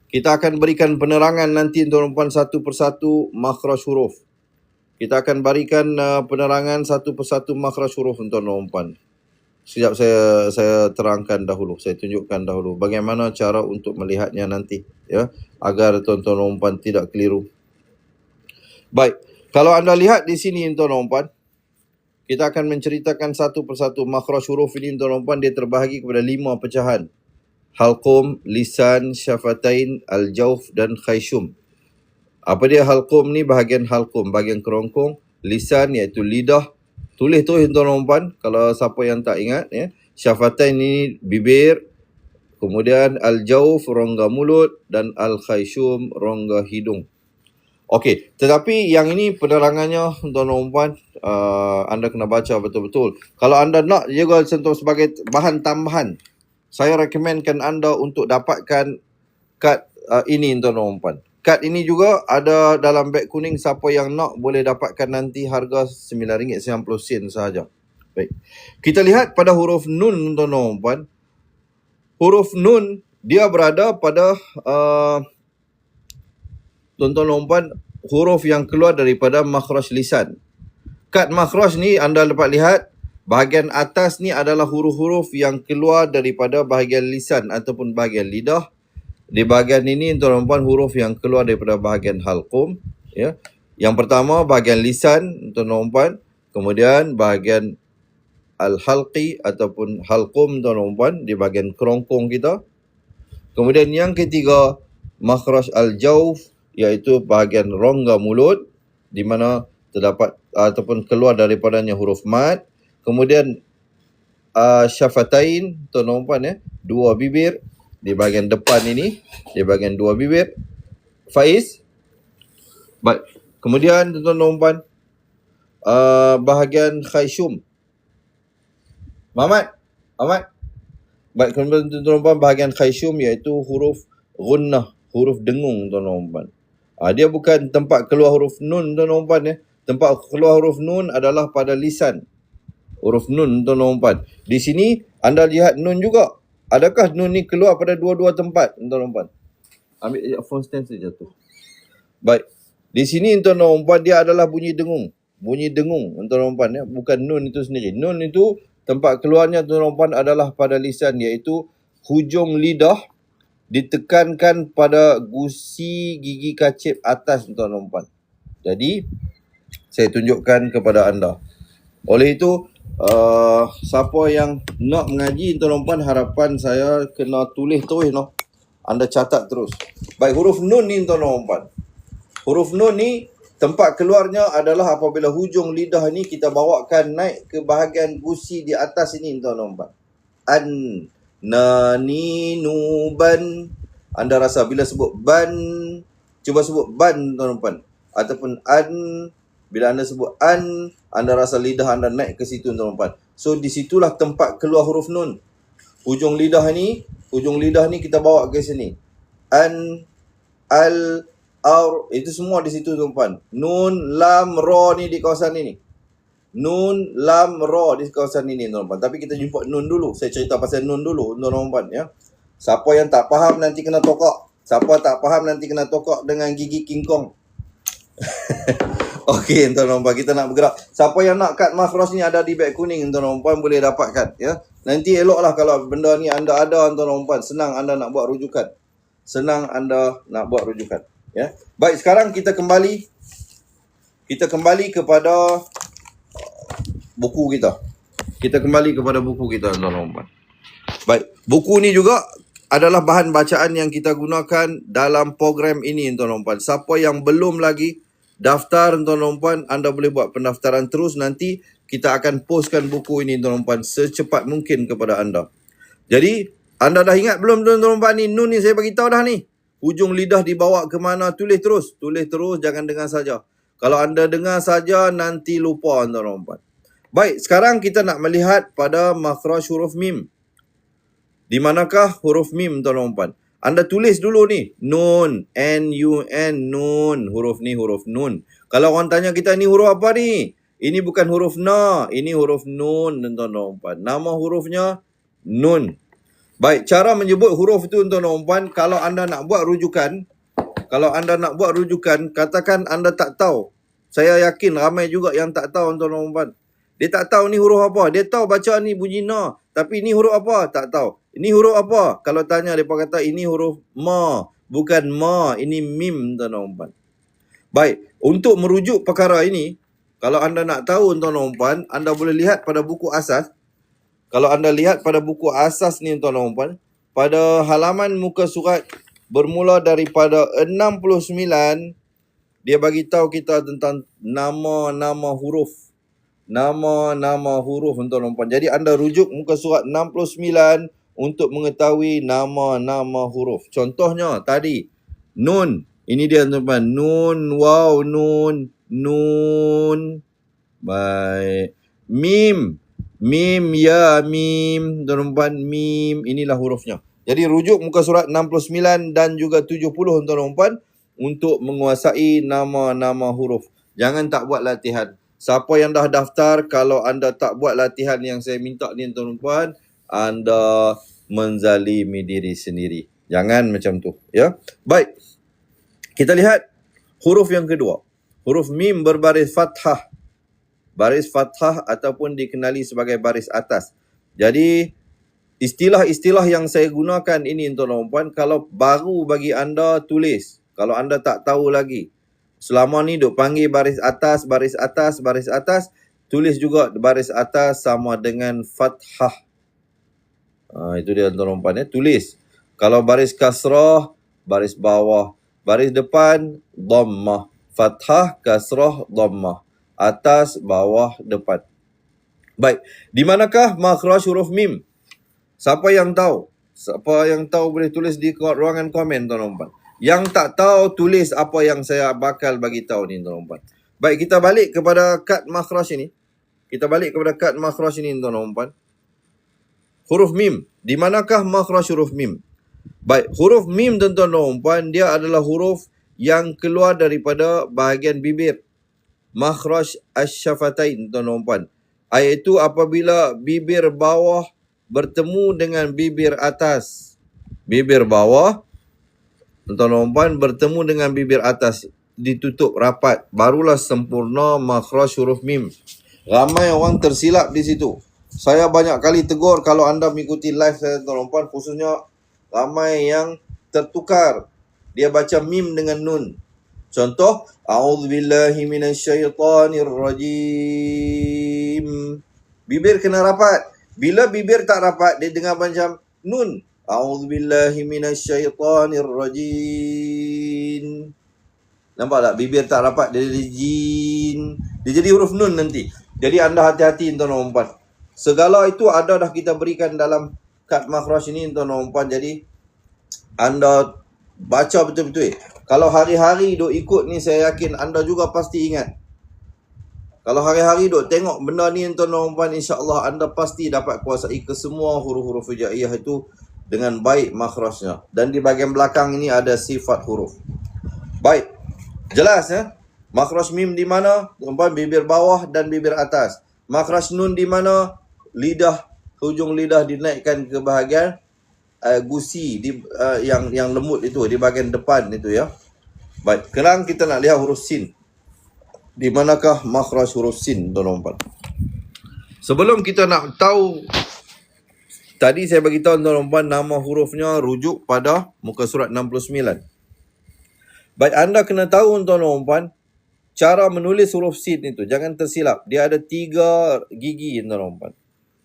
S2: Kita akan berikan penerangan nanti tuan-tuan dan puan satu persatu makhraj huruf. Kita akan berikan penerangan satu persatu makhraj huruf tuan-tuan dan puan. Sekejap saya terangkan dahulu, saya tunjukkan dahulu bagaimana cara untuk melihatnya nanti ya, agar tuan-tuan dan puan tidak keliru. Baik. Kalau anda lihat di sini tuan-tuan dan puan, kita akan menceritakan satu persatu makhraj huruf ini tuan-tuan dan puan, dia terbahagi kepada 5 pecahan. Halqum, lisan, syafatain, al-jawf dan khayshum. Apa dia halqum ni? Bahagian halqum, bahagian kerongkong. Lisan iaitu lidah. Tulis tuan-tuan dan puan kalau siapa yang tak ingat ya. Syafatain ini bibir. Kemudian al-jawf rongga mulut dan al-khayshum rongga hidung. Okey, tetapi yang ini penerangannya tuan-tuan dan puan, anda kena baca betul-betul. Kalau anda nak juga sentuh sebagai bahan tambahan, saya rekomenkan anda untuk dapatkan kad ini tuan-tuan dan puan. Kad ini juga ada dalam beg kuning, siapa yang nak boleh dapatkan nanti, harga RM9.90 sahaja. Baik. Kita lihat pada huruf nun tuan-tuan dan puan. Huruf nun dia berada pada tuan-tuan dan puan, huruf yang keluar daripada makhraj lisan. Kad makhraj ni anda dapat lihat, bahagian atas ni adalah huruf-huruf yang keluar daripada bahagian lisan ataupun bahagian lidah. Di bahagian ini tuan-tuan dan puan, huruf yang keluar daripada bahagian halqum ya. Yang pertama bahagian lisan tuan-tuan dan puan, kemudian bahagian al-halqi ataupun halqum tuan-tuan dan puan di bahagian kerongkong kita. Kemudian yang ketiga makhraj al-jawf, iaitu bahagian rongga mulut di mana terdapat ataupun keluar daripadanya huruf mad. Kemudian syafatain tuan-tuan dan puan ya, 2 bibir di bahagian depan ini, di bahagian 2 bibir. Faiz. Baik. Kemudian tuan-tuan dan puan, bahagian khayshum. Muhammad. Baik, kemudian tuan-tuan dan puan, bahagian khayshum iaitu huruf gunnah, huruf dengung tuan-tuan dan puan. Dia bukan tempat keluar huruf nun tuan-tuan dan puan ya. Tempat keluar huruf nun adalah pada lisan. Huruf nun tuan-tuan dan puan. Di sini anda lihat nun juga. Adakah nun ni keluar pada dua-dua tempat tuan-tuan dan puan? Ambil phone stand saja jatuh. Baik. Di sini tuan-tuan dan puan, dia adalah bunyi dengung. Bunyi dengung tuan-tuan dan puan ya, bukan nun itu sendiri. Nun itu tempat keluarnya tuan-tuan dan puan adalah pada lisan, iaitu hujung lidah ditekankan pada gusi gigi kacip atas tuan-tuan dan puan. Jadi saya tunjukkan kepada anda. Oleh itu siapa yang nak mengaji tuan-tuan dan puan, harapan saya kena tulis terus noh. Anda catat terus. Baik, huruf nun ni tuan-tuan dan puan. Huruf nun ni tempat keluarnya adalah apabila hujung lidah ni kita bawakan naik ke bahagian gusi di atas ini tuan-tuan dan puan. An, na, ni, nu, ban. Anda rasa bila sebut ban, cuba sebut ban tuan-tuan dan puan. Ataupun an, bila anda sebut an, anda rasa lidah anda naik ke situ tuan-tuan dan puan. So disitulah tempat keluar huruf nun. Ujung lidah ni kita bawa ke sini. An, al, aur, itu semua di situ tuan-tuan. Nun, lam, ra ni di kawasan ini. Nun, lam, ra di kawasan ini tuan-tuan. Tapi kita jumpa nun dulu. Saya cerita pasal nun dulu tuan-tuan ya. Siapa yang tak faham nanti kena tokak. Siapa tak faham nanti kena tokak dengan gigi King Kong. Okey tuan-tuan, kita nak bergerak. Siapa yang nak kad makhraj ni ada di beg kuning tuan-tuan boleh dapatkan ya. Nanti eloklah kalau benda ni anda ada tuan-tuan, senang anda nak buat rujukan. Ya. Baik, sekarang kita kembali kepada buku kita. Tuan-tuan. Baik, buku ni juga adalah bahan bacaan yang kita gunakan dalam program ini tuan-tuan. Siapa yang belum lagi daftar tuan-tuan, anda boleh buat pendaftaran terus. Nanti kita akan postkan buku ini tuan-tuan secepat mungkin kepada anda. Jadi anda dah ingat belum tuan-tuan ni? Nun ni saya bagi tahu dah ni. Hujung lidah dibawa ke mana? Tulis terus, jangan dengar saja. Kalau anda dengar saja nanti lupa tuan-tuan. Baik, sekarang kita nak melihat pada makhraj huruf mim. Di manakah huruf mim tuan-tuan? Anda tulis dulu ni. Nun. N-U-N. Nun. Huruf ni huruf nun. Kalau orang tanya kita ni huruf apa ni? Ini bukan huruf na. Ini huruf nun tuan-tuan. Nama hurufnya nun. Baik. Cara menyebut huruf tu tuan-tuan. Kalau anda nak buat rujukan. Katakan anda tak tahu. Saya yakin ramai juga yang tak tahu tuan-tuan. Dia tak tahu ni huruf apa. Dia tahu baca ni bunyi na. Tapi ni huruf apa? Tak tahu. Ini huruf apa? Kalau tanya, mereka kata ini huruf ma. Bukan ma. Ini mim, tuan-tuan. Baik. Untuk merujuk perkara ini, kalau anda nak tahu, tuan-tuan, anda boleh lihat pada buku asas. Kalau anda lihat pada buku asas ni, tuan-tuan, pada halaman muka surat bermula daripada 69, dia bagi tahu kita tentang nama-nama huruf. Nama-nama huruf tuan-tuan. Jadi anda rujuk muka surat 69 untuk mengetahui nama-nama huruf. Contohnya tadi nun. Ini dia tuan-tuan. Nun, waw, nun, nun. Baik. Mim. Mim, ya, mim. Tuan-tuan, mim. Inilah hurufnya. Jadi rujuk muka surat 69 dan juga 70 tuan-tuan untuk menguasai nama-nama huruf. Jangan tak buat latihan. Siapa yang dah daftar, kalau anda tak buat latihan yang saya minta ni tuan-tuan, anda menzalimi diri sendiri. Jangan macam tu, ya. Baik. Kita lihat huruf yang kedua. Huruf mim berbaris fathah. Baris fathah ataupun dikenali sebagai baris atas. Jadi istilah-istilah yang saya gunakan ini tuan-tuan, kalau baru bagi anda tulis. Kalau anda tak tahu lagi. Selama ni duk panggil baris atas, tulis juga baris atas sama dengan fathah. Itu dia tuan-tuan ya, tulis. Kalau baris kasrah, baris bawah. Baris depan, dhammah. Fathah, kasrah, dhammah. Atas, bawah, depan. Baik, di manakah makhraj huruf mim? Siapa yang tahu? Boleh tulis di ruangan komen tuan-tuan. Yang tak tahu, tulis apa yang saya bakal bagi tahu ni tuan-tuan. Baik, kita balik kepada kad makhraj ini. Tuan-tuan. Huruf mim. Di manakah makhraj huruf mim? Baik, huruf mim tuan-tuan, dia adalah huruf yang keluar daripada bahagian bibir. Makhraj asy-syafatain tuan-tuan. Iaitu apabila bibir bawah bertemu dengan bibir atas. Bibir bawah tuan-tuan bertemu dengan bibir atas, ditutup rapat, barulah sempurna makhraj huruf mim. Ramai orang tersilap di situ. Saya banyak kali tegur kalau anda mengikuti live saya tuan-tuan, khususnya ramai yang tertukar. Dia baca mim dengan nun. Contoh, a'udzubillahi minasyaitonirrajim. Bibir kena rapat. Bila bibir tak rapat, dia dengar macam nun. A'udzubillahi minasyaitonirrajim. Nampak tak? Bibir tak rapat, dia jadi jin. Dia jadi huruf nun nanti. Jadi anda hati-hati tuan-tuan. Segala itu ada dah kita berikan dalam kad makhraj ini tuan-tuan. Jadi anda baca betul-betul. Kalau hari-hari duk ikut ni, saya yakin anda juga pasti ingat. Kalau hari-hari duk tengok benda ni tuan-tuan dan puan, insya-Allah anda pasti dapat kuasai kesemua huruf-huruf hijaiyah itu dengan baik makhrajnya. Dan di bahagian belakang ini ada sifat huruf. Baik. Jelas ya? Makhraj mim di mana? Tuan-tuan, bibir bawah dan bibir atas. Makhraj nun di mana? Lidah, hujung lidah dinaikkan ke bahagian gusi di yang lembut itu di bahagian depan itu ya. Baik, sekarang kita nak lihat huruf sin. Di manakah makhraj huruf sin, tuan-tuan? Sebelum kita nak tahu, tadi saya bagi tahu tuan-tuan nama hurufnya rujuk pada muka surat 69. Baik, anda kena tahu tuan-tuan cara menulis huruf sin itu. Jangan tersilap. Dia ada 3 gigi tuan-tuan.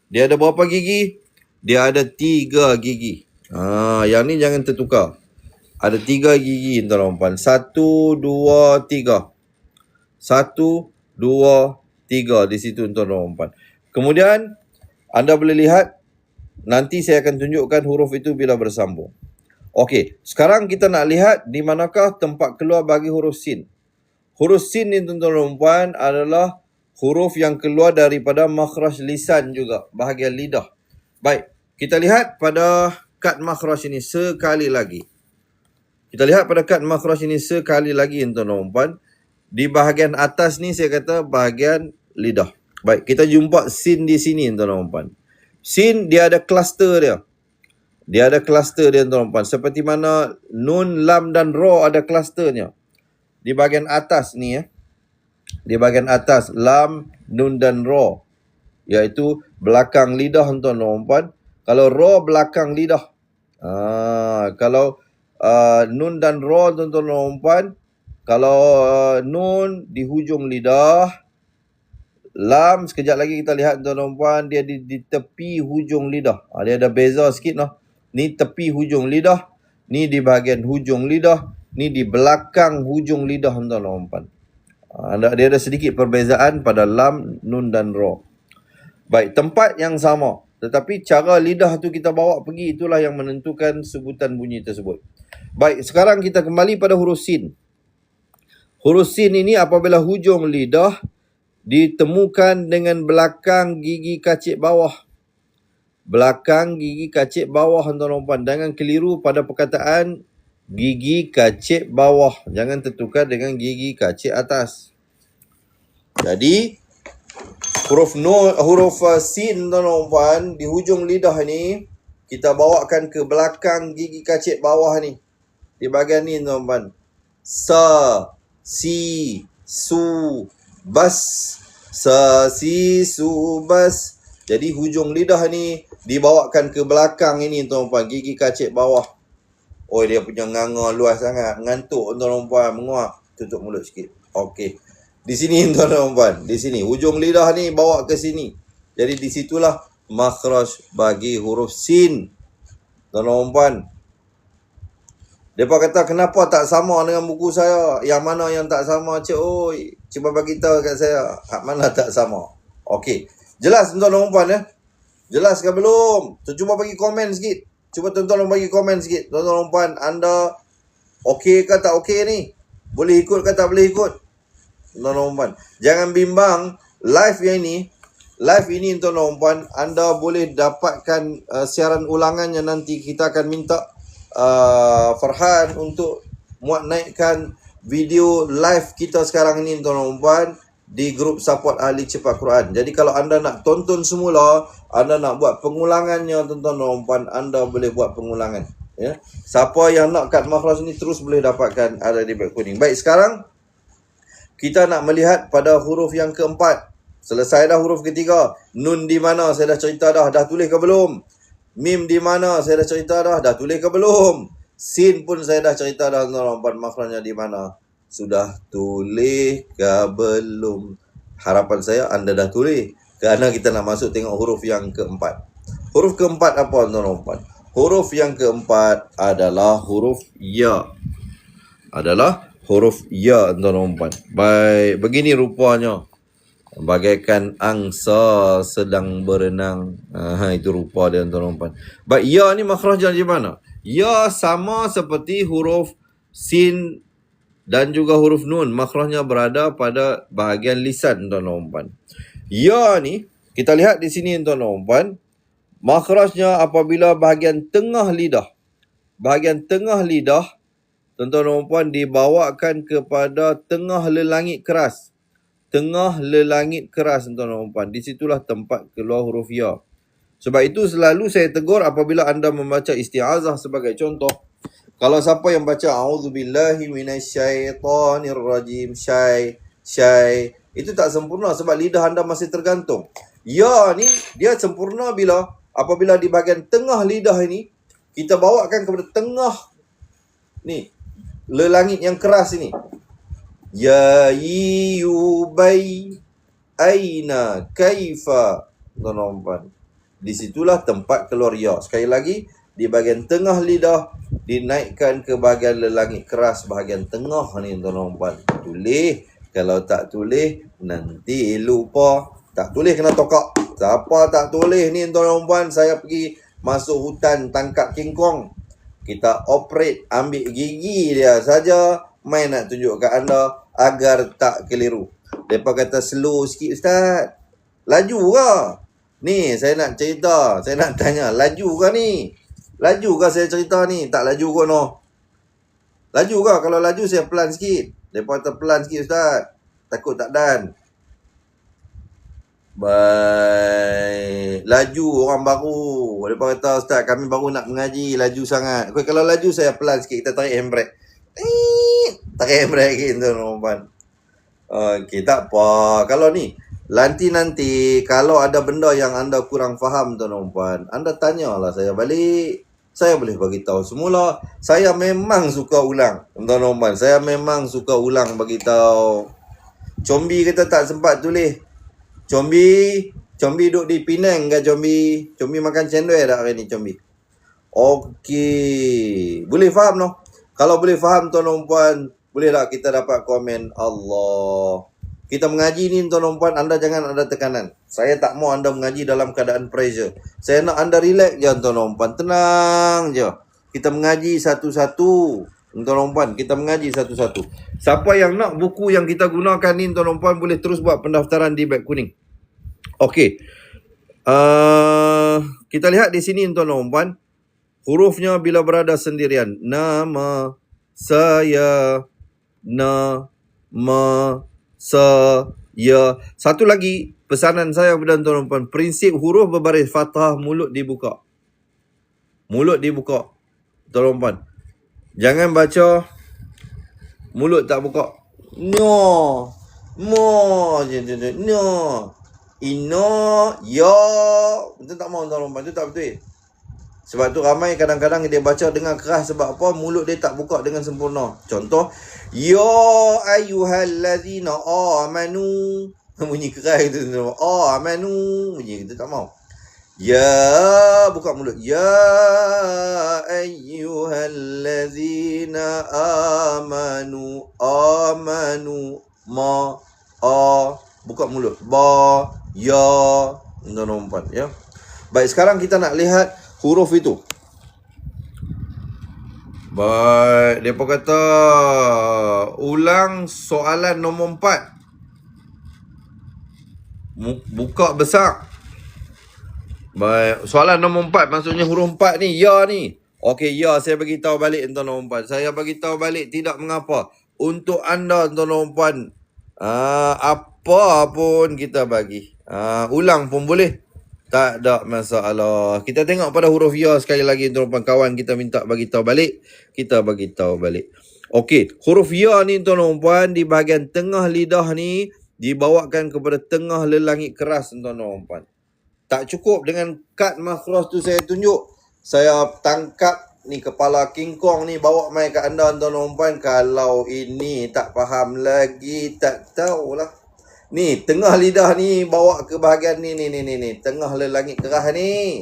S2: Dia ada berapa gigi? Dia ada 3 gigi. Yang ni jangan tertukar. Ada 3 gigi tuan-tuan. 1, 2, 3. 1, 2, 3 di situ tuan-tuan. Kemudian anda boleh lihat nanti saya akan tunjukkan huruf itu bila bersambung. Okey, sekarang kita nak lihat di manakah tempat keluar bagi huruf sin. Huruf sin ni tuan-tuan dan puan adalah huruf yang keluar daripada makhraj lisan juga, bahagian lidah. Baik, kita lihat pada kad makhraj ini sekali lagi. Kita lihat pada kad makhraj ini sekali lagi tuan-tuan dan puan. Di bahagian atas ni saya kata bahagian lidah. Baik, kita jumpa sin di sini tuan-tuan dan puan. Sin dia ada kluster dia. Dia ada kluster dia tuan-tuan dan puan. Seperti mana nun, lam dan ra ada klusternya. Di bahagian atas ni ya. Di bahagian atas lam, nun dan ra. Iaitu belakang lidah tuan-tuan dan puan. Kalau ra belakang lidah. Kalau nun dan ra tuan-tuan dan puan. Kalau nun di hujung lidah. Lam sekejap lagi kita lihat tuan-tuan dan puan. Dia di tepi hujung lidah. Dia ada beza sikit lah. Ni tepi hujung lidah. Ni di bahagian hujung lidah. Ni di belakang hujung lidah tuan-tuan dan puan. Dia ada sedikit perbezaan pada lam, nun dan ra. Baik, tempat yang sama. Tetapi cara lidah tu kita bawa pergi, itulah yang menentukan sebutan bunyi tersebut. Baik, sekarang kita kembali pada huruf sin. Huruf sin ini apabila hujung lidah ditemukan dengan belakang gigi kacip bawah. Belakang gigi kacip bawah tuan-tuan dan puan. Jangan keliru pada perkataan gigi kacip bawah. Jangan tertukar dengan gigi kacip atas. Jadi huruf sin tuan-tuan dan puan di hujung lidah ni kita bawakan ke belakang gigi kacip bawah ni. Di bahagian ni tuan-tuan dan puan. Sa, si, su, bas. Sa, si, su, bas. Jadi hujung lidah ni dibawakan ke belakang ini tuan-tuan, gigi kacip bawah. Oh, dia punya nganga luas sangat. Ngantuk tuan-tuan puan, menguap. Tutup mulut sikit. Okey. Di sini tuan-tuan puan, di sini hujung lidah ni bawa ke sini. Jadi di situlah makhraj bagi huruf sin. Tuan-tuan puan. Depa kata kenapa tak sama dengan buku saya? Yang mana yang tak sama, cik? Oi, cuba bagi tahu kat saya. Hak mana tak sama? Okey. Jelas tuan-tuan puan ya? Jelas ke belum? Cuba bagi komen sikit. Cuba tuan-tuan bagi komen sikit. Tuan-tuan puan, anda okey ke tak okey ni? Boleh ikut ke tak boleh ikut? Tuan-tuan puan, jangan bimbang. Live ini tuan-tuan puan, anda boleh dapatkan siaran ulangannya nanti. Kita akan minta Farhan untuk muat naikkan video live kita sekarang ni tuan-tuan puan di grup support ahli cepat Quran. Jadi kalau anda nak tonton semula, anda nak buat pengulangannya tuan-tuan puan, anda boleh buat pengulangan ya. Siapa yang nak kad makhraj ni terus boleh dapatkan, ada di beg kuning. Baik, sekarang kita nak melihat pada huruf yang keempat. Selesai dah huruf ketiga. Nun di mana saya dah cerita dah. Dah tulis ke belum? Mim di mana saya dah cerita dah. Dah tulis ke belum? Sin pun saya dah cerita dah tuan-tuan puan, makhrajnya di mana. Sudah tulis ke belum? Harapan saya anda dah tulis. Kerana kita nak masuk tengok huruf yang keempat. Huruf keempat apa tuan-tuan puan? Huruf yang keempat adalah huruf ya. Adalah huruf ya tuan-tuan puan. Baik, begini rupanya. Bagaikan angsa sedang berenang. Itu rupa dia tuan-tuan puan. Baik, ya ni makhrajnya di mana? Ya sama seperti huruf sin dan juga huruf nun. Makhrajnya berada pada bahagian lisan, tuan-tuan dan puan. Ya ni, kita lihat di sini, tuan-tuan dan puan. Makhrajnya apabila bahagian tengah lidah. Bahagian tengah lidah, tuan-tuan dan puan, dibawakan kepada tengah lelangit keras. Tengah lelangit keras, tuan-tuan dan puan. Di situlah tempat keluar huruf ya. Sebab itu selalu saya tegur apabila anda membaca isti'azah sebagai contoh. Kalau siapa yang baca a'udzubillahi minasyaitonirrajim, syai, itu tak sempurna sebab lidah anda masih tergantung. Ya ni dia sempurna apabila di bahagian tengah lidah ini kita bawakan kepada tengah ni lelangit yang keras ini. Ya yubai aina kaifa, tuan-tuan. Di situlah tempat keluar ya. Sekali lagi, di bahagian tengah lidah dinaikkan ke bahagian lelangit keras bahagian tengah ni, tuan-tuan. Tulis. Kalau tak tulis nanti lupa. Tak tulis kena tokak. Siapa tak tulis ni, tuan-tuan, saya pergi masuk hutan tangkap kingkong. Kita operate, ambil gigi dia saja, main nak tunjuk kat anda agar tak keliru. Mereka kata slow sikit, Ustaz. Laju ke? Ni saya nak cerita, saya nak tanya, laju ke ni? Laju ke saya cerita ni? Tak laju kot no. Laju ke? Kalau laju saya pelan sikit. Mereka kata pelan sikit, Ustaz. Takut tak dan. Baik. Laju orang baru. Mereka kata, Ustaz, kami baru nak mengaji, laju sangat. Kalau laju saya pelan sikit, kita tarik handbrake. Tarik handbrake gitu, tuan-tuan. Okey, tak apa. Kalau ni nanti kalau ada benda yang anda kurang faham, tuan-tuan puan, anda tanyalah saya balik. Saya boleh bagi tahu semula. Saya memang suka ulang, tuan-tuan puan. Saya memang suka ulang bagi tahu. Combi kata tak sempat tulis. Combi duduk di Penang ke Combi? Combi makan cendol tak hari ni Combi? Okey. Boleh faham no? Kalau boleh faham, tuan-tuan puan, boleh tak kita dapat komen Allah. Kita mengaji ni, tuan-tuan puan, anda jangan ada tekanan. Saya tak mau anda mengaji dalam keadaan pressure. Saya nak anda relax je, tuan-tuan puan. Tenang je. Kita mengaji satu-satu. Tuan-tuan puan, kita mengaji satu-satu. Siapa yang nak buku yang kita gunakan ni, tuan-tuan puan, boleh terus buat pendaftaran di beg kuning. Okey. Kita lihat di sini, tuan-tuan puan. Hurufnya bila berada sendirian. Nama, saya, nama, saya. Satu lagi pesanan saya kepada tuan-tuan puan, prinsip huruf berbaris fathah, mulut dibuka. Mulut dibuka. Tuan-tuan puan, jangan baca mulut tak buka. No. Mo. No. Ino. Ya. Itu tak mau, tuan-tuan puan. Itu tak betul. Sebab tu ramai kadang-kadang dia baca dengan keras. Sebab apa? Mulut dia tak buka dengan sempurna. Contoh, ya ayyuhallazina amanu. Bunyi keras itu. Amanu. Bunyi kita tak mau. Ya, buka mulut. Ya ayyuhallazina amanu. Amanu. Buka mulut. Ba. Ya. Tuan-tuan, ya. Baik, sekarang kita nak lihat huruf itu. Baik, mereka kata ulang soalan nombor 4. Buka besar. Baik, soalan nombor 4 maksudnya huruf 4 ni, ya ni. Okey, ya, saya bagi tahu balik, tuan-tuan puan. Saya bagi tahu balik, tidak mengapa. Untuk anda, tuan-tuan puan, apa pun kita bagi. Ulang pun boleh. Tak ada masalah. Kita tengok pada huruf ya sekali lagi, tuan-tuan kawan, kita minta bagi tahu balik. Kita bagi tahu balik. Okey, huruf ya ni, tuan-tuan puan, di bahagian tengah lidah ni dibawakan kepada tengah lelangit keras, tuan-tuan puan. Tak cukup dengan kad makhraj tu saya tunjuk. Saya tangkap ni kepala kingkong ni, bawa mai kat anda, tuan-tuan puan. Kalau ini tak faham lagi, tak tahulah. Ni, tengah lidah ni bawa ke bahagian ni. Tengah lelangit keras ni.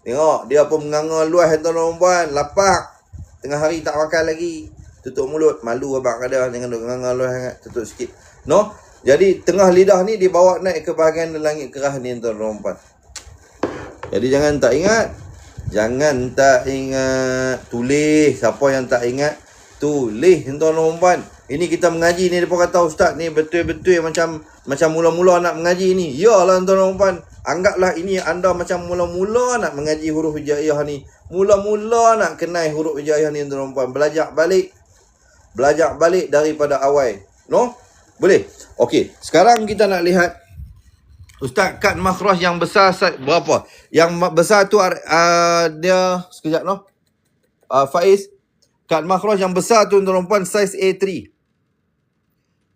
S2: Tengok, dia pun menganga luas, tuan-tuan puan. Lapak. Tengah hari tak makan lagi. Tutup mulut. Malu abang ada. Jangan duk menganga luas sangat. Tutup sikit. No? Jadi, tengah lidah ni dibawa naik ke bahagian lelangit keras ni, tuan-tuan puan. Jadi, jangan tak ingat. Jangan tak ingat. Tulis. Siapa yang tak ingat, tulis tuan-tuan dan puan. Ini kita mengaji ni, depa kata ustaz ni betul-betul macam mula-mula nak mengaji ni. Yalah tuan-tuan dan puan. Anggaplah ini anda macam mula-mula nak mengaji huruf hijaiyah ni. Mula-mula nak kenal huruf hijaiyah ni tuan-tuan dan puan. Belajar balik daripada awal. No? Boleh? Okey, sekarang kita nak lihat ustaz kad makhraj yang besar berapa? Yang besar tu dia sekejap no. Faiz, kad makhraj yang besar tu tuan-tuan dan puan saiz A3.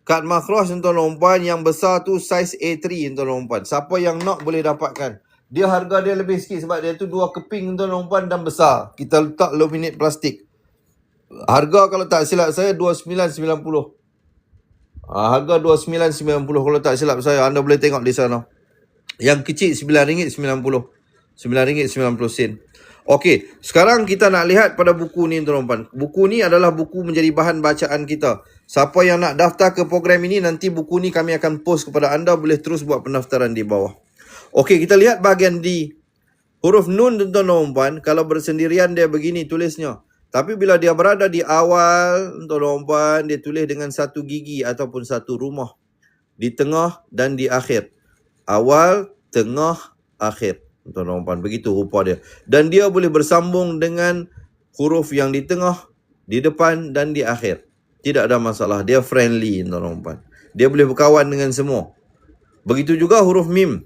S2: Kad makhraj tuan-tuan dan puan yang besar tu saiz A3 tuan-tuan dan puan. Siapa yang nak boleh dapatkan. Dia harga dia lebih sikit sebab dia tu 2 keping tuan-tuan dan puan dan besar. Kita letak laminate plastik. Harga kalau tak silap saya 29.90. Harga 29.90 kalau tak silap saya. Anda boleh tengok di sana. Yang kecil RM9.90. RM9.90. Okey, sekarang kita nak lihat pada buku ni tuan-tuan. Buku ni adalah buku menjadi bahan bacaan kita. Siapa yang nak daftar ke program ini, nanti buku ni kami akan post kepada anda. Boleh terus buat pendaftaran di bawah. Okey, kita lihat bahagian di huruf nun tuan-tuan dan puan. Kalau bersendirian dia begini tulisnya. Tapi bila dia berada di awal tuan-tuan dan puan, dia tulis dengan satu gigi ataupun satu rumah. Di tengah dan di akhir. Awal, tengah, akhir. Tuan-tuan dan puan, begitu rupa dia. Dan dia boleh bersambung dengan huruf yang di tengah, di depan dan di akhir. Tidak ada masalah. Dia friendly tuan-tuan dan puan. Dia boleh berkawan dengan semua. Begitu juga huruf mim.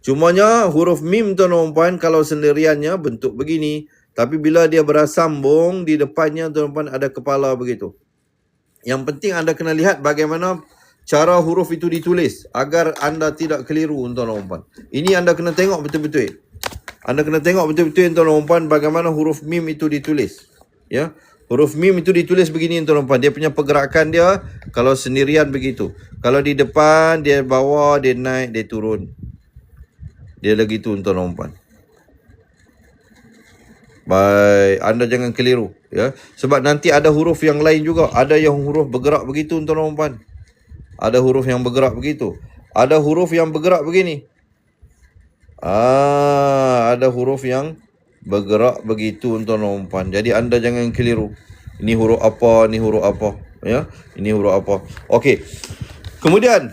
S2: Cumanya huruf mim tuan-tuan dan puan kalau sendiriannya bentuk begini. Tapi bila dia bersambung, di depannya tuan-tuan dan puan ada kepala begitu. Yang penting anda kena lihat bagaimana cara huruf itu ditulis agar anda tidak keliru tuan-tuan dan puan. Ini anda kena tengok betul-betul. Anda kena tengok betul-betul tuan-tuan dan puan bagaimana huruf mim itu ditulis. Ya. Huruf mim itu ditulis begini tuan-tuan dan puan. Dia punya pergerakan dia kalau sendirian begitu. Kalau di depan dia bawah, dia naik, dia turun. Dia lagi tu tuan-tuan dan puan. Baik, anda jangan keliru ya. Sebab nanti ada huruf yang lain juga. Ada yang huruf bergerak begitu tuan-tuan dan puan. Ada huruf yang bergerak begitu. Ada huruf yang bergerak begini. Ada huruf yang bergerak begitu tuan-tuan dan puan. Jadi anda jangan keliru. Ini huruf apa, ini huruf apa. Ya, ini huruf apa. Okey. Kemudian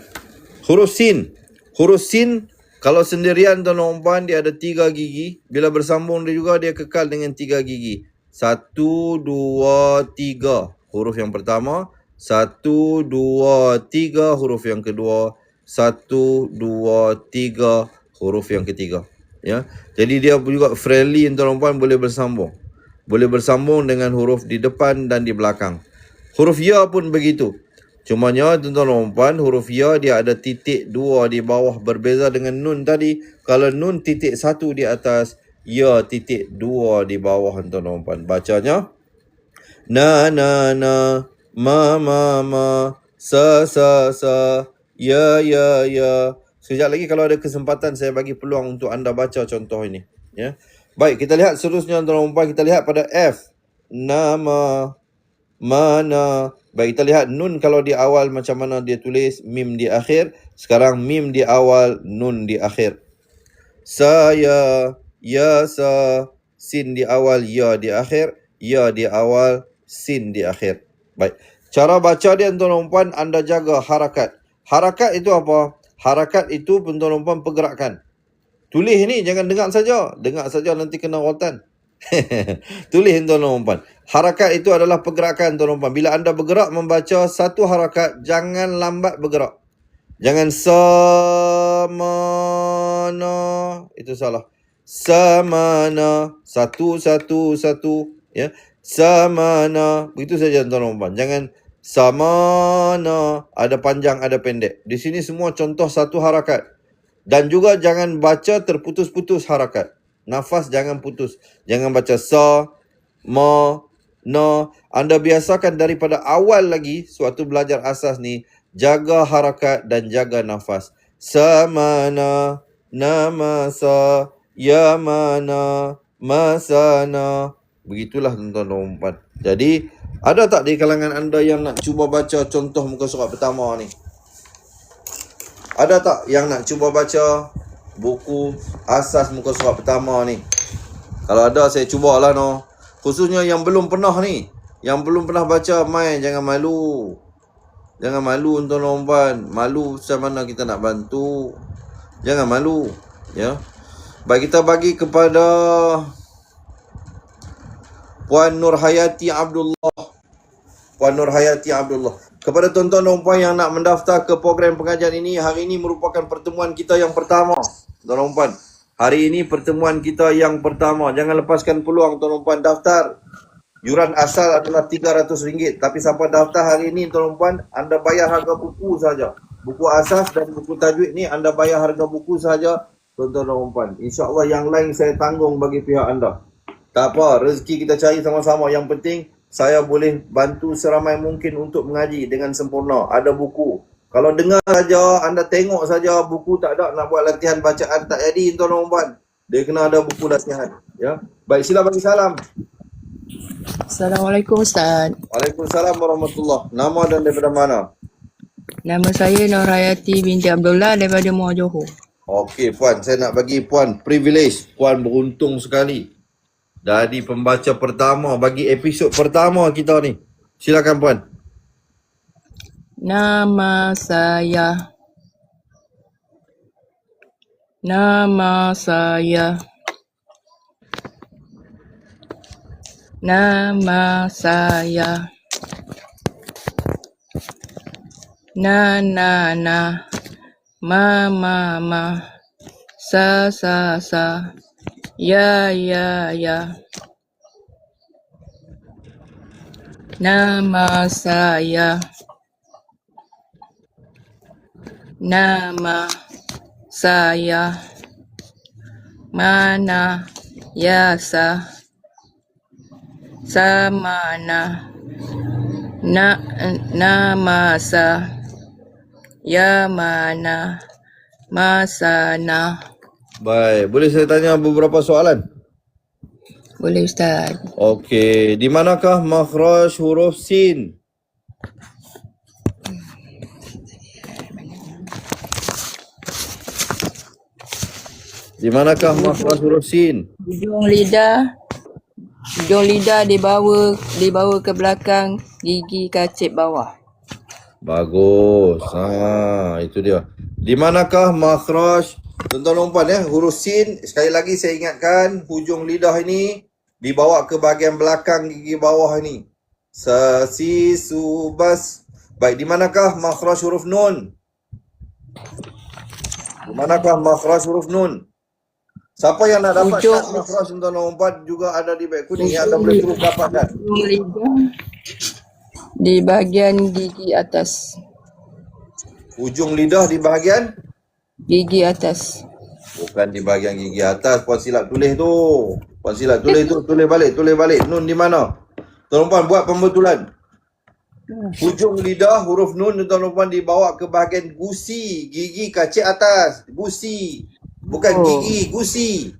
S2: huruf sin. Huruf sin kalau sendirian tuan-tuan dan puan dia ada 3 gigi. Bila bersambung dia juga dia kekal dengan 3 gigi. 1, 2, 3. Huruf yang pertama. 1, 2, 3 huruf yang kedua. 1, 2, 3 huruf yang ketiga. Ya. Jadi dia juga friendly tuan-tuan dan puan boleh bersambung. Boleh bersambung dengan huruf di depan dan di belakang. Huruf ya pun begitu. Cumanya tuan-tuan dan puan huruf ya dia ada titik 2 di bawah berbeza dengan nun tadi. Kalau nun titik 1 di atas, ya titik 2 di bawah tuan-tuan dan puan. Bacanya na na na, ma ma ma, sa sa sa, ya ya ya. Sekejap lagi kalau ada kesempatan saya bagi peluang untuk anda baca contoh ini. Ya. Baik, kita lihat seterusnya tuan-tuan dan puan. Kita lihat pada F. Nama, mana. Baik, kita lihat nun kalau di awal macam mana dia tulis, mim di akhir. Sekarang mim di awal, nun di akhir. Saya, ya sa, sin di awal, ya di akhir. Ya di awal, sin di akhir. Baik. Cara baca dia tuan-tuan dan puan, anda jaga harakat. Harakat itu apa? Harakat itu tuan-tuan dan puan pergerakan. Tulis ni jangan dengar saja. Dengar saja nanti kena rotan. Tulis tuan-tuan dan puan. Harakat itu adalah pergerakan tuan-tuan dan puan. Bila anda bergerak membaca satu harakat, jangan lambat bergerak. Jangan samana. Itu salah. Samana. Satu, satu, satu. Ya. Samana. Begitu saja tuan-tuan dan puan. Jangan samana. Ada panjang, ada pendek. Di sini semua contoh satu harakat. Dan juga jangan baca terputus-putus harakat. Nafas jangan putus. Jangan baca sa, ma, na. Anda biasakan daripada awal lagi, suatu belajar asas ni, jaga harakat dan jaga nafas. Samana, namasa, yamana, masana. Begitulah tuan-tuan dan puan. Jadi, ada tak di kalangan anda yang nak cuba baca contoh muka surat pertama ni? Ada tak yang nak cuba baca buku asas muka surat pertama ni? Kalau ada, saya cubalah no. Khususnya yang belum pernah ni. Yang belum pernah baca, mai, jangan malu. Jangan malu tuan-tuan dan puan. Malu macam mana kita nak bantu. Jangan malu. Ya. Baik, kita bagi kepada Puan Nur Hayati Abdullah. Puan Nur Hayati Abdullah. Kepada tuan-tuan dan puan yang nak mendaftar ke program pengajian ini, hari ini merupakan pertemuan kita yang pertama. Tuan-tuan dan puan, hari ini pertemuan kita yang pertama. Jangan lepaskan peluang tuan-tuan dan puan daftar. Yuran asal adalah RM300. Tapi sampai daftar hari ini tuan-tuan dan puan, anda bayar harga buku saja. Buku asas dan buku tajwid ni anda bayar harga buku saja tuan-tuan dan puan. InsyaAllah yang lain saya tanggung bagi pihak anda. Tak apa, rezeki kita cari sama-sama. Yang penting saya boleh bantu seramai mungkin untuk mengaji dengan sempurna. Ada buku. Kalau dengar saja, anda tengok saja buku tak ada, nak buat latihan bacaan tak jadi tuan-tuan dan puan. Dia kena ada buku latihan. Ya. Baik, sila bagi salam.
S3: Assalamualaikum Ustaz.
S2: Waalaikumsalam warahmatullahi. Nama dan daripada mana?
S3: Nama saya Nur Hayati binti Abdullah daripada Muar Johor.
S2: Okey puan, saya nak bagi puan privilege. Puan beruntung sekali. Jadi pembaca pertama bagi episod pertama kita ni. Silakan puan.
S3: Nama saya Nama saya Nama saya Na na na Ma ma ma Sa sa sa Ya ya ya Nama saya Nama saya Mana Yasa Samana Nama sa Ya mana Masana.
S2: Baik, boleh saya tanya beberapa soalan?
S3: Boleh Ustaz.
S2: Okey, di manakah makhraj huruf sin? Di manakah makhraj huruf sin?
S3: Hujung lidah dibawa ke belakang gigi kacip bawah.
S2: Bagus. Itu dia. Di manakah makhraj, tuan-tuan dan puan ya, huruf sin, sekali lagi saya ingatkan, hujung lidah ini dibawa ke bahagian belakang gigi bawah ini. Sa, si, su, bas. Baik, di manakah makhraj huruf nun? Di manakah makhraj huruf nun? Siapa yang nak dapat makhraj tuan-tuan dan puan juga ada di beg kuning yang anda boleh terus dapatkan.
S3: Hujung lidah di bahagian gigi atas.
S2: Ujung lidah di bahagian?
S3: Gigi atas.
S2: Bukan di bahagian gigi atas. Puan silap tulis tu. Puan silap tulis tu. Tulis balik. Nun di mana? Tuan puan buat pembetulan. Hujung lidah huruf nun tuan puan dibawa ke bahagian gusi. Gigi kacik atas. Gusi. Bukan gigi, gusi.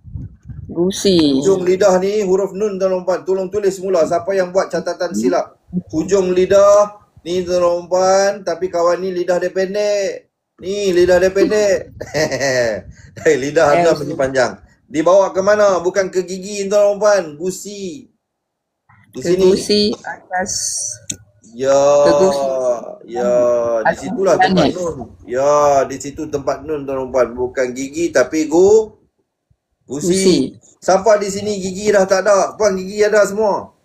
S3: Gusi.
S2: Hujung lidah ni huruf nun tuan puan. Tolong tulis semula. Siapa yang buat catatan silap. Hujung lidah ni tuan puan. Tapi kawan ni lidah dia pendek. Ni lidah dia pendek. Lidah anda mesti panjang. Dibawa ke mana? Bukan ke gigi tuan puan. Gusi. Di
S3: Ke
S2: sini.
S3: gusi atas.
S2: Ya.
S3: Ke gusi.
S2: Ya, di situlah tempat nun. Ya, di situ tempat nun tuan puan. Bukan gigi tapi gusi. Siapa di sini gigi dah tak ada? Puan gigi ada semua?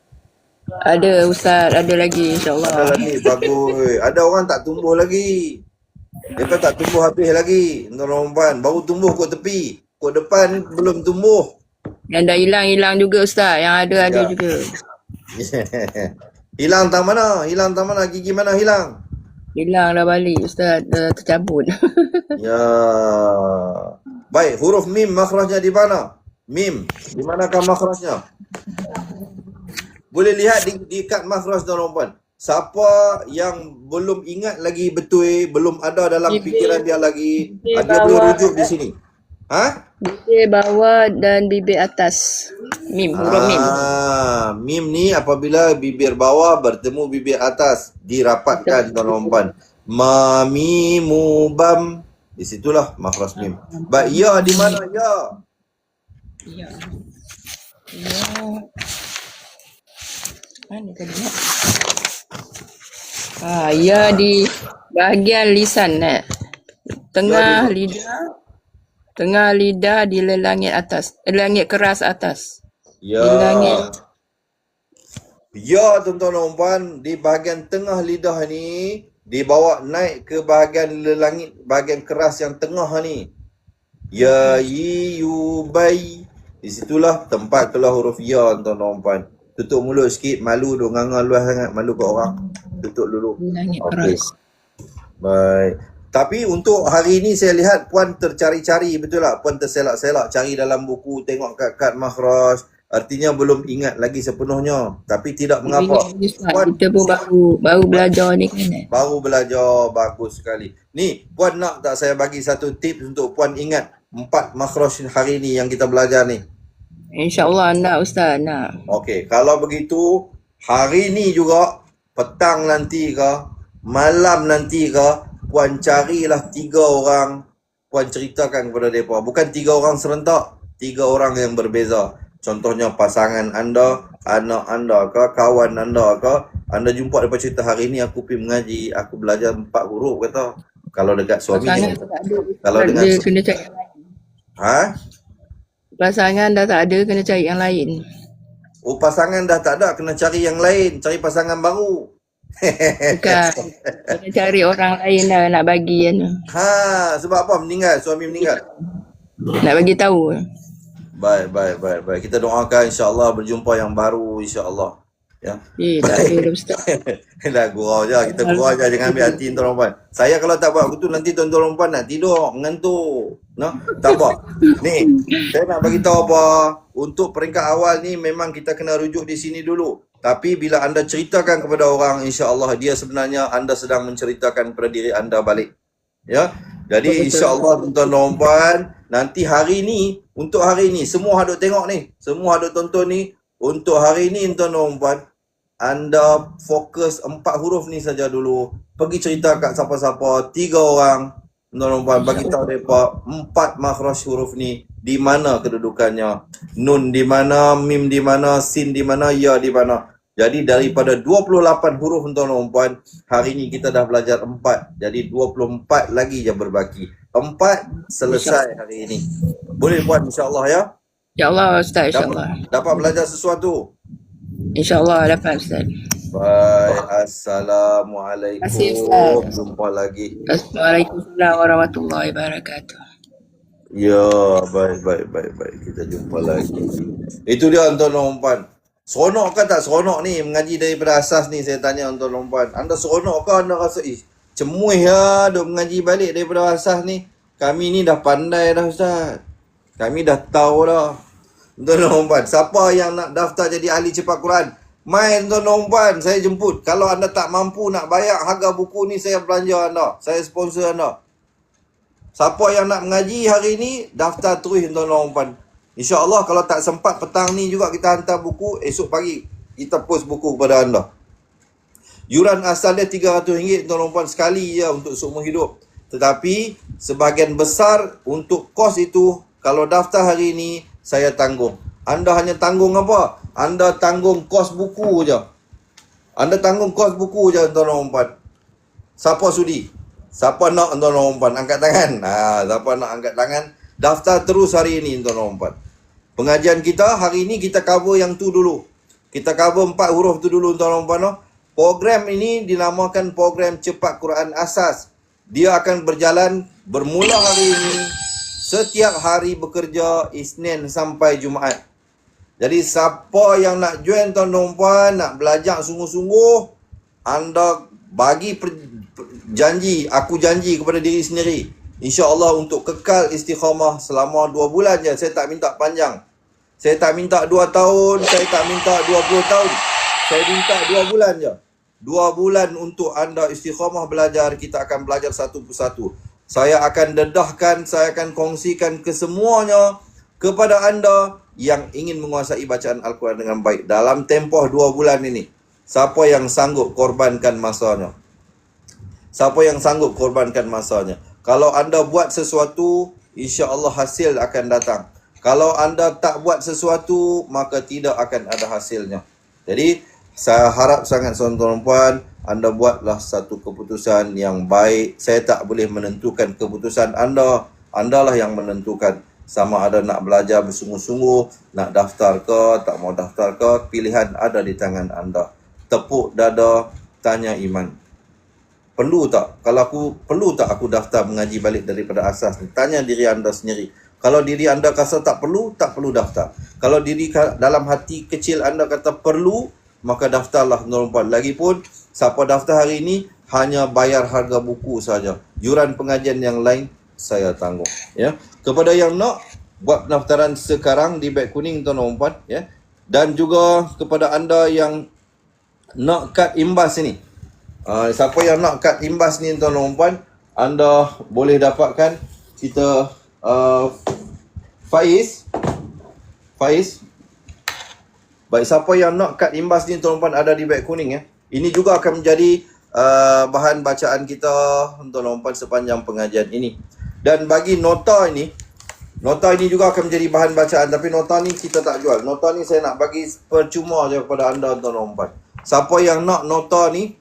S3: Ada Ustaz, ada lagi insyaAllah.
S2: Ada lagi, bagus. Ada orang tak tumbuh lagi. Dia tak tumbuh habis lagi. Tuan puan, baru tumbuh kot tepi. Kot depan belum tumbuh.
S3: Yang dah hilang juga Ustaz, yang ada
S2: Ya.
S3: juga.
S2: Hilang tang mana? Gigi mana hilang?
S3: Hilang dah balik Ustaz, dah tercabut.
S2: Ya. Baik, huruf mim makhrajnya di mana? Mim, di manakah makhrajnya? Boleh lihat di kad makhraj tuan puan. Siapa yang belum ingat lagi betul, belum ada dalam fikiran dia lagi, dia boleh rujuk di sini. Ha?
S3: Bibir bawah dan bibir atas. Mim, huruf mim.
S2: Mim ni apabila bibir bawah bertemu bibir atas, dirapatkan tuan puan. Ma, mi, mu, bam. Di situlah makhraj mim. Baik, ya di mana ya?
S3: Ya. Mana tadi nak? Ia di bahagian lisan nak. Tengah lidah di langit atas. Langit keras atas.
S2: Ya.
S3: Di langit.
S2: Ya, tuan-tuan dan puan, di bahagian tengah lidah ni dibawa naik ke bahagian langit, bahagian keras yang tengah ni. Ya, yi, yu, bai. Di situlah tempat keluar huruf ya, tuan-tuan dan puan. Tutup mulut sikit, malu duk nganga luas sangat, malu kat orang. Tutup dulu.
S3: Di langit
S2: Okey.
S3: keras.
S2: Baik. Tapi untuk hari ni saya lihat puan tercari-cari, betul tak? Puan terselak-selak cari dalam buku, tengok kad-kad makhraj. Artinya belum ingat lagi sepenuhnya. Tapi tidak mengapa. Puan
S3: Kita pun baru belajar ni kan.
S2: baru belajar, bagus sekali. Ni, puan nak tak saya bagi satu tips untuk puan ingat 4 makhraj hari ni yang kita belajar ni?
S3: InsyaAllah nak Ustaz, nak.
S2: Okey, kalau begitu hari ni juga petang nanti ke, malam nanti ke, puan carilah 3 orang, puan ceritakan kepada mereka. Bukan 3 orang serentak, 3 orang yang berbeza. Contohnya pasangan anda, anak anda ke, kawan anda ke, anda jumpa mereka cerita hari ni aku pergi mengaji, aku belajar 4 huruf kata. Kalau dekat suami
S3: Pasangan
S2: ni,
S3: tak ada.
S2: kalau dengan
S3: Dia kena cari yang lain.
S2: ha?
S3: Pasangan dah tak ada, kena cari yang lain.
S2: Oh, pasangan dah tak ada, kena cari yang lain, cari pasangan baru.
S3: Bukan. Kena cari orang lain lah nak bagi kan.
S2: Ha, sebab apa meninggal, suami meninggal?
S3: Nak bagi tahu.
S2: Baik. Kita doakan insya-Allah berjumpa yang baru insya-Allah. Ya.
S3: Tak ada dah Ustaz.
S2: Dah gurau je, kita gurau je, jangan ambil hati tuan-tuan puan. Saya kalau tak buat begitu nanti tuan-tuan puan nak tidur, mengantuk. No? Tak apa. Ni, saya nak bagi tahu apa, untuk peringkat awal ni memang kita kena rujuk di sini dulu. Tapi bila anda ceritakan kepada orang, insya-Allah dia sebenarnya anda sedang menceritakan kepada diri anda balik. Ya. Jadi insya-Allah tuan-tuan dan puan, nanti hari ni, untuk hari ni semua hadut tengok ni, semua hadut tonton ni, untuk hari ni tuan-tuan dan puan, anda fokus 4 huruf ni saja dulu. Pergi cerita kat siapa-siapa, 3 orang, tuan-tuan dan puan, bagi tahu mereka 4 makhraj huruf ni di mana kedudukannya. Nun di mana, mim di mana, sin di mana, ya di mana. Jadi daripada 28 huruf tuan-tuan dan puan, hari ni kita dah belajar 4. Jadi 24 lagi je berbaki. 4 selesai hari ini. Boleh puan insya-Allah ya?
S3: InsyaAllah Ustaz, insyaAllah.
S2: Dapat belajar sesuatu.
S3: InsyaAllah dapat Ustaz.
S2: Baik, Assalamualaikum.
S3: Terima kasih, Ustaz.
S2: Jumpa lagi.
S3: Assalamualaikum warahmatullahi wabarakatuh.
S2: Ya, baik. Kita jumpa lagi. Itu dia tuan-tuan dan puan. Seronok ke tak seronok ni mengaji daripada asas ni, saya tanya tuan-tuan dan puan. Anda seronok ke anda rasa cemuih lah duk mengaji balik daripada asas ni? Kami ni dah pandai dah Ustaz. Kami dah tahu dah. Tuan-tuan dan puan, siapa yang nak daftar jadi ahli cepat Quran? Main tuan-tuan dan puan, saya jemput. Kalau anda tak mampu nak bayar harga buku ni, saya belanja anda. Saya sponsor anda. Siapa yang nak mengaji hari ni, daftar terus tuan-tuan dan puan. InsyaAllah kalau tak sempat petang ni juga kita hantar buku, esok pagi kita post buku kepada anda. Yuran asal dia RM300 tuan-tuan dan puan, sekali je untuk seumur hidup. Tetapi sebahagian besar untuk kos itu, kalau daftar hari ni, saya tanggung. Anda hanya tanggung apa? Anda tanggung kos buku je. Anda tanggung kos buku je tuan-tuan dan puan. Siapa sudi? Siapa nak tuan-tuan dan puan? Angkat tangan. Siapa nak angkat tangan? Daftar terus hari ini tuan-tuan dan puan. Pengajian kita hari ini kita cover yang tu dulu. Kita cover 4 huruf tu dulu tuan-tuan dan puan. Program ini dinamakan program Cepat Quran Asas. Dia akan berjalan bermula hari ini, setiap hari bekerja Isnin sampai Jumaat. Jadi siapa yang nak join tuan-tuan dan puan, nak belajar sungguh-sungguh, anda bagi janji, aku janji kepada diri sendiri, InsyaAllah untuk kekal istiqamah selama 2 bulan je. Saya tak minta panjang. Saya tak minta 2 tahun. Saya tak minta 20 tahun. Saya minta 2 bulan je. 2 bulan untuk anda istiqamah belajar. Kita akan belajar satu persatu. Saya akan dedahkan, saya akan kongsikan kesemuanya kepada anda yang ingin menguasai bacaan Al-Quran dengan baik. Dalam tempoh 2 bulan ini. Siapa yang sanggup korbankan masanya? Siapa yang sanggup korbankan masanya? Kalau anda buat sesuatu, insya-Allah hasil akan datang. Kalau anda tak buat sesuatu, maka tidak akan ada hasilnya. Jadi, saya harap sangat tuan-tuan dan puan, anda buatlah satu keputusan yang baik. Saya tak boleh menentukan keputusan anda. Andalah yang menentukan sama ada nak belajar bersungguh-sungguh, nak daftar ke, tak mau daftar ke, pilihan ada di tangan anda. Tepuk dada, tanya iman. Perlu tak? Perlu tak aku daftar mengaji balik daripada asas ni? Tanya diri anda sendiri. Kalau diri anda rasa tak perlu daftar. Kalau diri dalam hati kecil anda kata perlu, maka daftarlah tuan-tuan. Lagipun siapa daftar hari ini hanya bayar harga buku saja. Yuran pengajian yang lain saya tanggung, ya. Kepada yang nak buat pendaftaran sekarang di beg kuning tuan-tuan, ya. Dan juga kepada anda yang nak kad imbas ini. Siapa yang nak kad imbas ni tuan-tuan, anda boleh dapatkan kita Faiz. Baik, siapa yang nak kad imbas ni tuan-tuan ada di beg kuning, ya. Ini juga akan menjadi bahan bacaan kita tuan-tuan sepanjang pengajian ini. Dan bagi nota ini juga akan menjadi bahan bacaan, tapi nota ni kita tak jual. Nota ni saya nak bagi percuma je kepada anda tuan-tuan. Siapa yang nak nota ni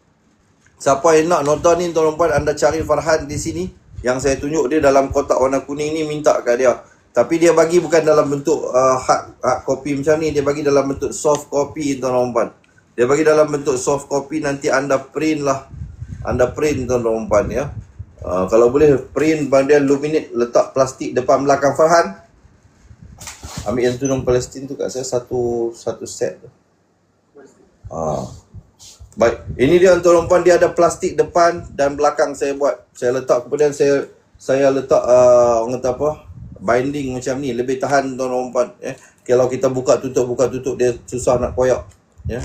S2: tuan-tuan, anda cari Farhan di sini. Yang saya tunjuk dia dalam kotak warna kuning ni, minta kat dia. Tapi dia bagi bukan dalam bentuk hard copy macam ni, dia bagi dalam bentuk soft copy tuan-tuan. Dia bagi dalam bentuk soft copy, nanti anda print lah. Anda print tuan-tuan, ya. Kalau boleh print bandar laminate, letak plastik depan belakang Farhan. Ambil yang tudung Palestin tu kat saya satu set. Baik, ini dia tuan-tuan, dia ada plastik depan dan belakang saya buat. Saya letak, kemudian saya letak orang kata apa? Binding macam ni, lebih tahan tuan-tuan, ya. Kalau kita buka tutup dia susah nak koyak, ya.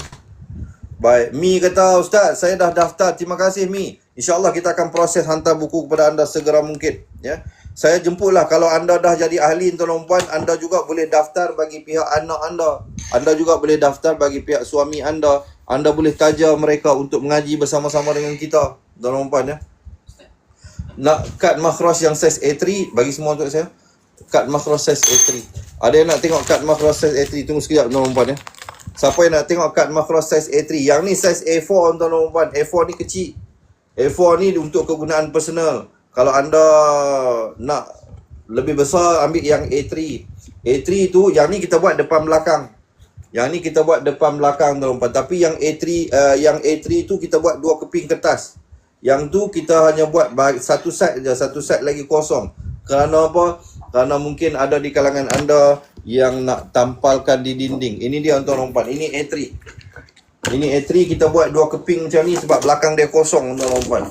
S2: Baik, Mi kata, Ustaz, saya dah daftar. Terima kasih Mi. InsyaAllah kita akan proses hantar buku kepada anda segera mungkin, ya. Saya jemputlah. Kalau anda dah jadi ahli tuan-tuan, anda juga boleh daftar bagi pihak anak anda. Anda juga boleh daftar bagi pihak suami anda. Anda boleh taja mereka untuk mengaji bersama-sama dengan kita, tuan-tuan, ya. Nak kad makhraj yang size A3, bagi semua untuk saya. Kad makhraj size A3. Ada yang nak tengok kad makhraj size A3? Tunggu sekejap tuan-tuan, ya. Siapa yang nak tengok kad makhraj size A3? Yang ni size A4 tuan-tuan. A4 ni kecil. A4 ni untuk kegunaan personal. Kalau anda nak lebih besar, ambil yang A3. A3 tu, yang ni kita buat depan belakang. Tuan-tuan. Tapi yang A3 tu kita buat 2 keping kertas. Yang tu kita hanya buat satu set je, satu set lagi kosong. Kerana apa? Kerana mungkin ada di kalangan anda yang nak tampalkan di dinding. Ini dia tuan-tuan. Ini A3. Ini A3 kita buat 2 keping macam ni sebab belakang dia kosong tuan-tuan.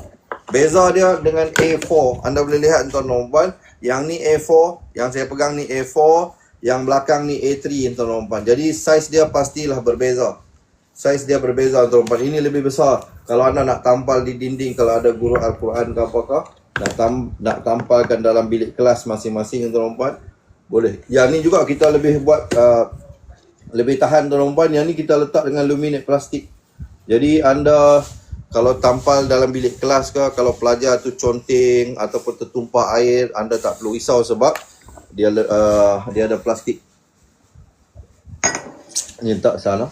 S2: Beza dia dengan A4. Anda boleh lihat tuan-tuan. Yang ni A4, yang saya pegang ni A4, yang belakang ni A3 tuan-tuan. Jadi saiz dia pastilah berbeza. Tuan-tuan. Ini lebih besar. Kalau anda nak tampal di dinding, kalau ada guru Al-Quran ke apakah, nak tampalkan dalam bilik kelas masing-masing tuan-tuan, boleh. Yang ni juga kita lebih buat lebih tahan tuan-tuan. Yang ni kita letak dengan laminate plastik. Jadi anda kalau tampal dalam bilik kelas ke, kalau pelajar tu conteng ataupun tertumpah air, anda tak perlu risau sebab dia ada plastik. Ini tak salah.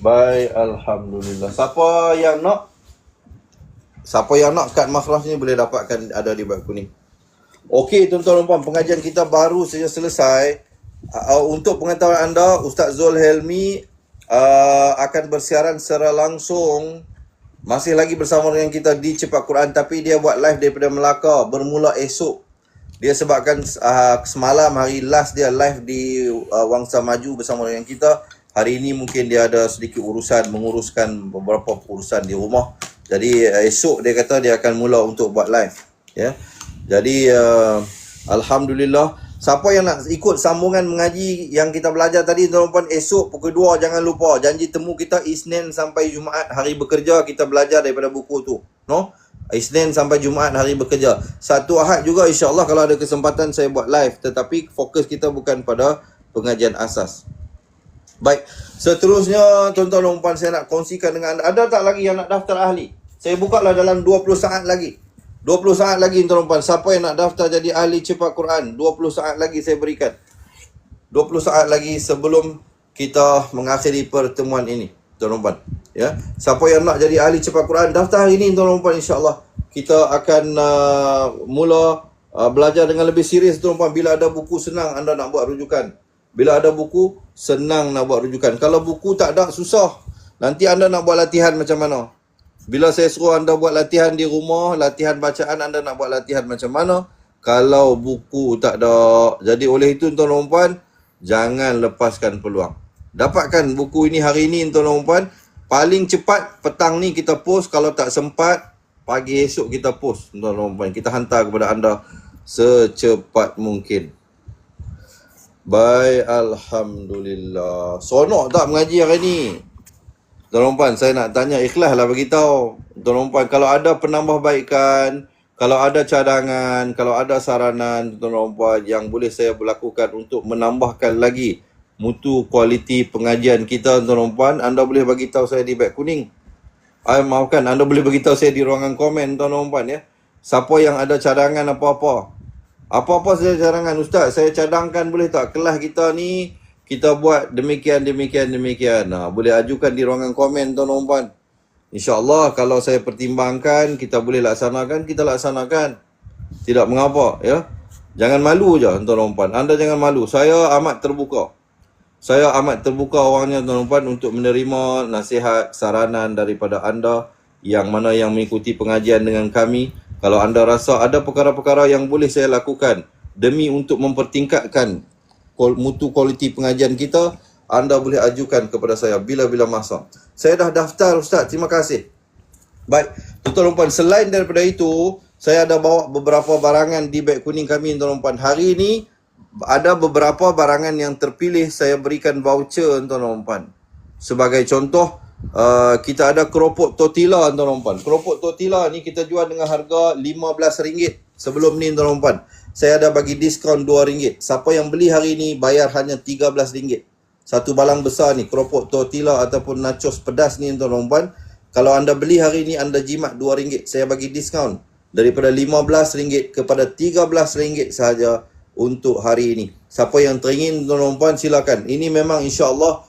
S2: Baik, alhamdulillah. Siapa yang nak kad makhraj ni boleh dapatkan, ada di beg kuning. Okey tuan-tuan dan puan, pengajian kita baru saja selesai. Untuk pengetahuan anda, Ustaz Zul Helmi akan bersiaran secara langsung masih lagi bersama dengan kita di Cepat Quran, tapi dia buat live daripada Melaka bermula esok. Dia sebabkan semalam hari last dia live di Wangsa Maju bersama dengan kita. Hari ini mungkin dia ada sedikit urusan, menguruskan beberapa urusan di rumah. Jadi esok dia kata dia akan mula untuk buat live, ya. Jadi alhamdulillah. Siapa yang nak ikut sambungan mengaji yang kita belajar tadi tuan-tuan, esok pukul 2 jangan lupa. Janji temu kita Isnin sampai Jumaat hari bekerja, kita belajar daripada buku tu. No? Isnin sampai Jumaat hari bekerja. Satu Ahad juga insya-Allah kalau ada kesempatan saya buat live, tetapi fokus kita bukan pada pengajian asas. Baik, seterusnya tuan-tuan dan puan, saya nak kongsikan dengan anda. Ada tak lagi yang nak daftar ahli? Saya buka lah dalam 20 saat lagi. 20 saat lagi tuan-tuan dan puan. Siapa yang nak daftar jadi ahli Cepat Quran, 20 saat lagi saya berikan. 20 saat lagi sebelum kita mengakhiri pertemuan ini, tuan-tuan dan puan. Ya, siapa yang nak jadi ahli cepat Quran, daftar hari ini, tuan-tuan dan puan. InsyaAllah kita akan mula belajar dengan lebih serius, tuan-tuan dan puan. Bila ada buku, senang anda nak buat rujukan. Bila ada buku, senang nak buat rujukan. Kalau buku tak ada, susah. Nanti anda nak buat latihan macam mana? Bila saya suruh anda buat latihan di rumah, latihan bacaan, anda nak buat latihan macam mana? Kalau buku tak ada. Jadi oleh itu, tuan-tuan dan puan, jangan lepaskan peluang. Dapatkan buku ini hari ini, tuan-tuan dan puan. Paling cepat petang ni kita post. Kalau tak sempat, pagi esok kita post, tuan-tuan dan puan. Kita hantar kepada anda secepat mungkin. Baik, Alhamdulillah. Sonok tak mengaji hari ni? Tuan-tuan dan puan, saya nak tanya, ikhlas lah beritahu. Tuan-tuan dan puan, kalau ada penambahbaikan, kalau ada cadangan, kalau ada saranan, tuan-tuan dan puan, yang boleh saya lakukan untuk menambahkan lagi mutu kualiti pengajian kita, tuan-tuan dan puan, anda boleh bagi tahu saya di beg kuning. Maafkan, anda boleh bagi tahu saya di ruangan komen, tuan-tuan dan puan, ya. Siapa yang ada cadangan apa-apa. Apa-apa saja cadangan, Ustaz, saya cadangkan boleh tak? Kelas kita ni kita buat demikian. Boleh ajukan di ruangan komen, tuan-tuan dan puan. InsyaAllah kalau saya pertimbangkan, kita boleh laksanakan, kita laksanakan. Tidak mengapa, ya. Jangan malu je, tuan-tuan dan puan. Anda jangan malu. Saya amat terbuka. Saya amat terbuka orangnya, tuan-tuan dan puan, untuk menerima nasihat, saranan daripada anda yang mana yang mengikuti pengajian dengan kami. Kalau anda rasa ada perkara-perkara yang boleh saya lakukan demi untuk mempertingkatkan mutu kualiti pengajian kita, anda boleh ajukan kepada saya bila-bila masa. Saya dah daftar, Ustaz. Terima kasih. Baik, tuan-tuan dan puan, selain daripada itu, saya ada bawa beberapa barangan di beg kuning kami, tuan-tuan dan puan. Hari ini ada beberapa barangan yang terpilih saya berikan voucher, tuan-tuan dan puan. Sebagai contoh, kita ada keropok tortilla, tuan-tuan dan puan. Keropok tortilla ni kita jual dengan harga RM15. Sebelum ni, tuan-tuan dan puan, saya ada bagi diskaun RM2. Siapa yang beli hari ni bayar hanya RM13. Satu balang besar ni, keropok tortilla ataupun nachos pedas ni, tuan-tuan dan puan. Kalau anda beli hari ni, anda jimat RM2. Saya bagi diskaun daripada RM15 kepada RM13 sahaja untuk hari ini. Siapa yang teringin, tuan-tuan dan puan, silakan. Ini memang insya-Allah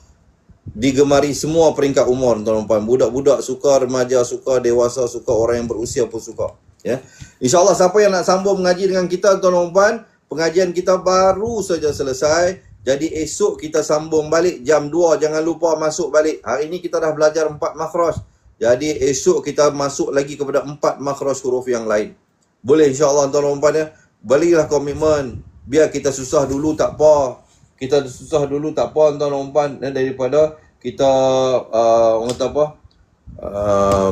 S2: digemari semua peringkat umur, tuan-tuan dan puan. Budak-budak suka, remaja suka, dewasa suka, orang yang berusia pun suka. Ya. InsyaAllah siapa yang nak sambung mengaji dengan kita, tuan-tuan dan puan, pengajian kita baru saja selesai. Jadi esok kita sambung balik jam 2. Jangan lupa masuk balik. Hari ini kita dah belajar 4 makhraj. Jadi esok kita masuk lagi kepada 4 makhraj huruf yang lain. Boleh insya-Allah, tuan-tuan dan puan, ya. Berilah komitmen. Biar kita susah dulu tak apa. Kita susah dulu tak apa, tuan-tuan dan puan, daripada kita orang kata apa?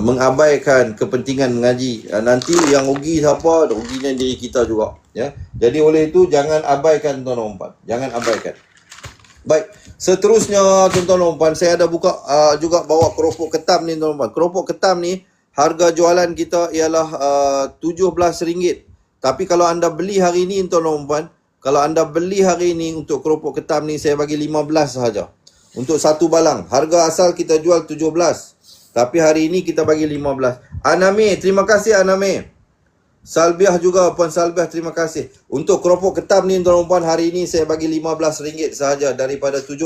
S2: Mengabaikan kepentingan mengaji. Nanti yang rugi siapa? Ruginya diri kita juga, ya. Jadi oleh itu jangan abaikan, tuan-tuan dan puan. Jangan abaikan. Baik, seterusnya, tuan-tuan dan puan, saya ada buka juga bawa keropok ketam ni, tuan-tuan dan puan. Keropok ketam ni harga jualan kita ialah RM17. Tapi kalau anda beli hari ni, tuan-tuan dan puan, kalau anda beli hari ni untuk keropok ketam ni, saya bagi 15 sahaja. Untuk satu balang. Harga asal kita jual 17. Tapi hari ini kita bagi 15. Aname, terima kasih Aname. Salbiah juga, Puan Salbiah, terima kasih. Untuk keropok ketam ni, tuan-tuan dan puan, hari ini saya bagi RM15 sahaja. Daripada 17,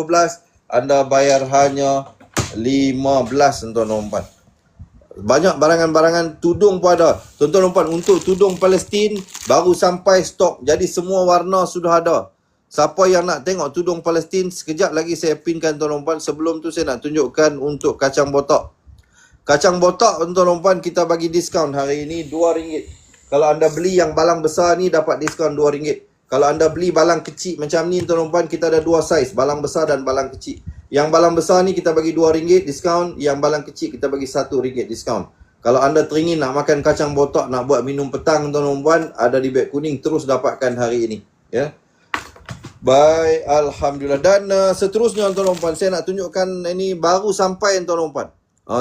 S2: anda bayar hanya 15, tuan-tuan dan puan. Banyak barangan-barangan tudung pun ada. Tuan-tuan dan puan, untuk tudung Palestin baru sampai stok. Jadi semua warna sudah ada. Siapa yang nak tengok tudung Palestin, sekejap lagi saya pinkan, tuan-tuan dan puan. Sebelum tu saya nak tunjukkan untuk kacang botak. Kacang botak, tuan-tuan dan puan, kita bagi diskaun hari ini RM2. Kalau anda beli yang balang besar ni dapat diskaun RM2. Kalau anda beli balang kecil macam ni, tuan-tuan dan puan, kita ada dua saiz, balang besar dan balang kecil. Yang balang besar ni kita bagi RM2 diskaun, yang balang kecil kita bagi RM1 diskaun. Kalau anda teringin nak makan kacang botak, nak buat minum petang, tuan-tuan dan puan, ada di beg kuning, terus dapatkan hari ini, ya. Baik, alhamdulillah. Dan seterusnya, tuan-tuan dan puan, saya nak tunjukkan ini baru sampai, tuan-tuan dan puan.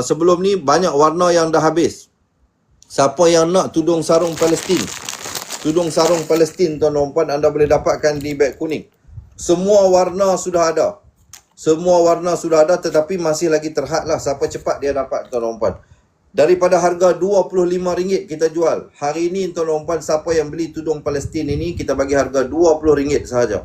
S2: Sebelum ni banyak warna yang dah habis. Siapa yang nak tudung sarung Palestin, tudung sarung Palestin, tuan-tuan dan puan, anda boleh dapatkan di beg kuning. Semua warna sudah ada. Semua warna sudah ada, tetapi masih lagi terhadlah. Siapa cepat dia dapat, tuan-tuan dan puan. Daripada harga RM25 kita jual. Hari ini, tuan-tuan dan puan, siapa yang beli tudung Palestin ini, kita bagi harga RM20 sahaja.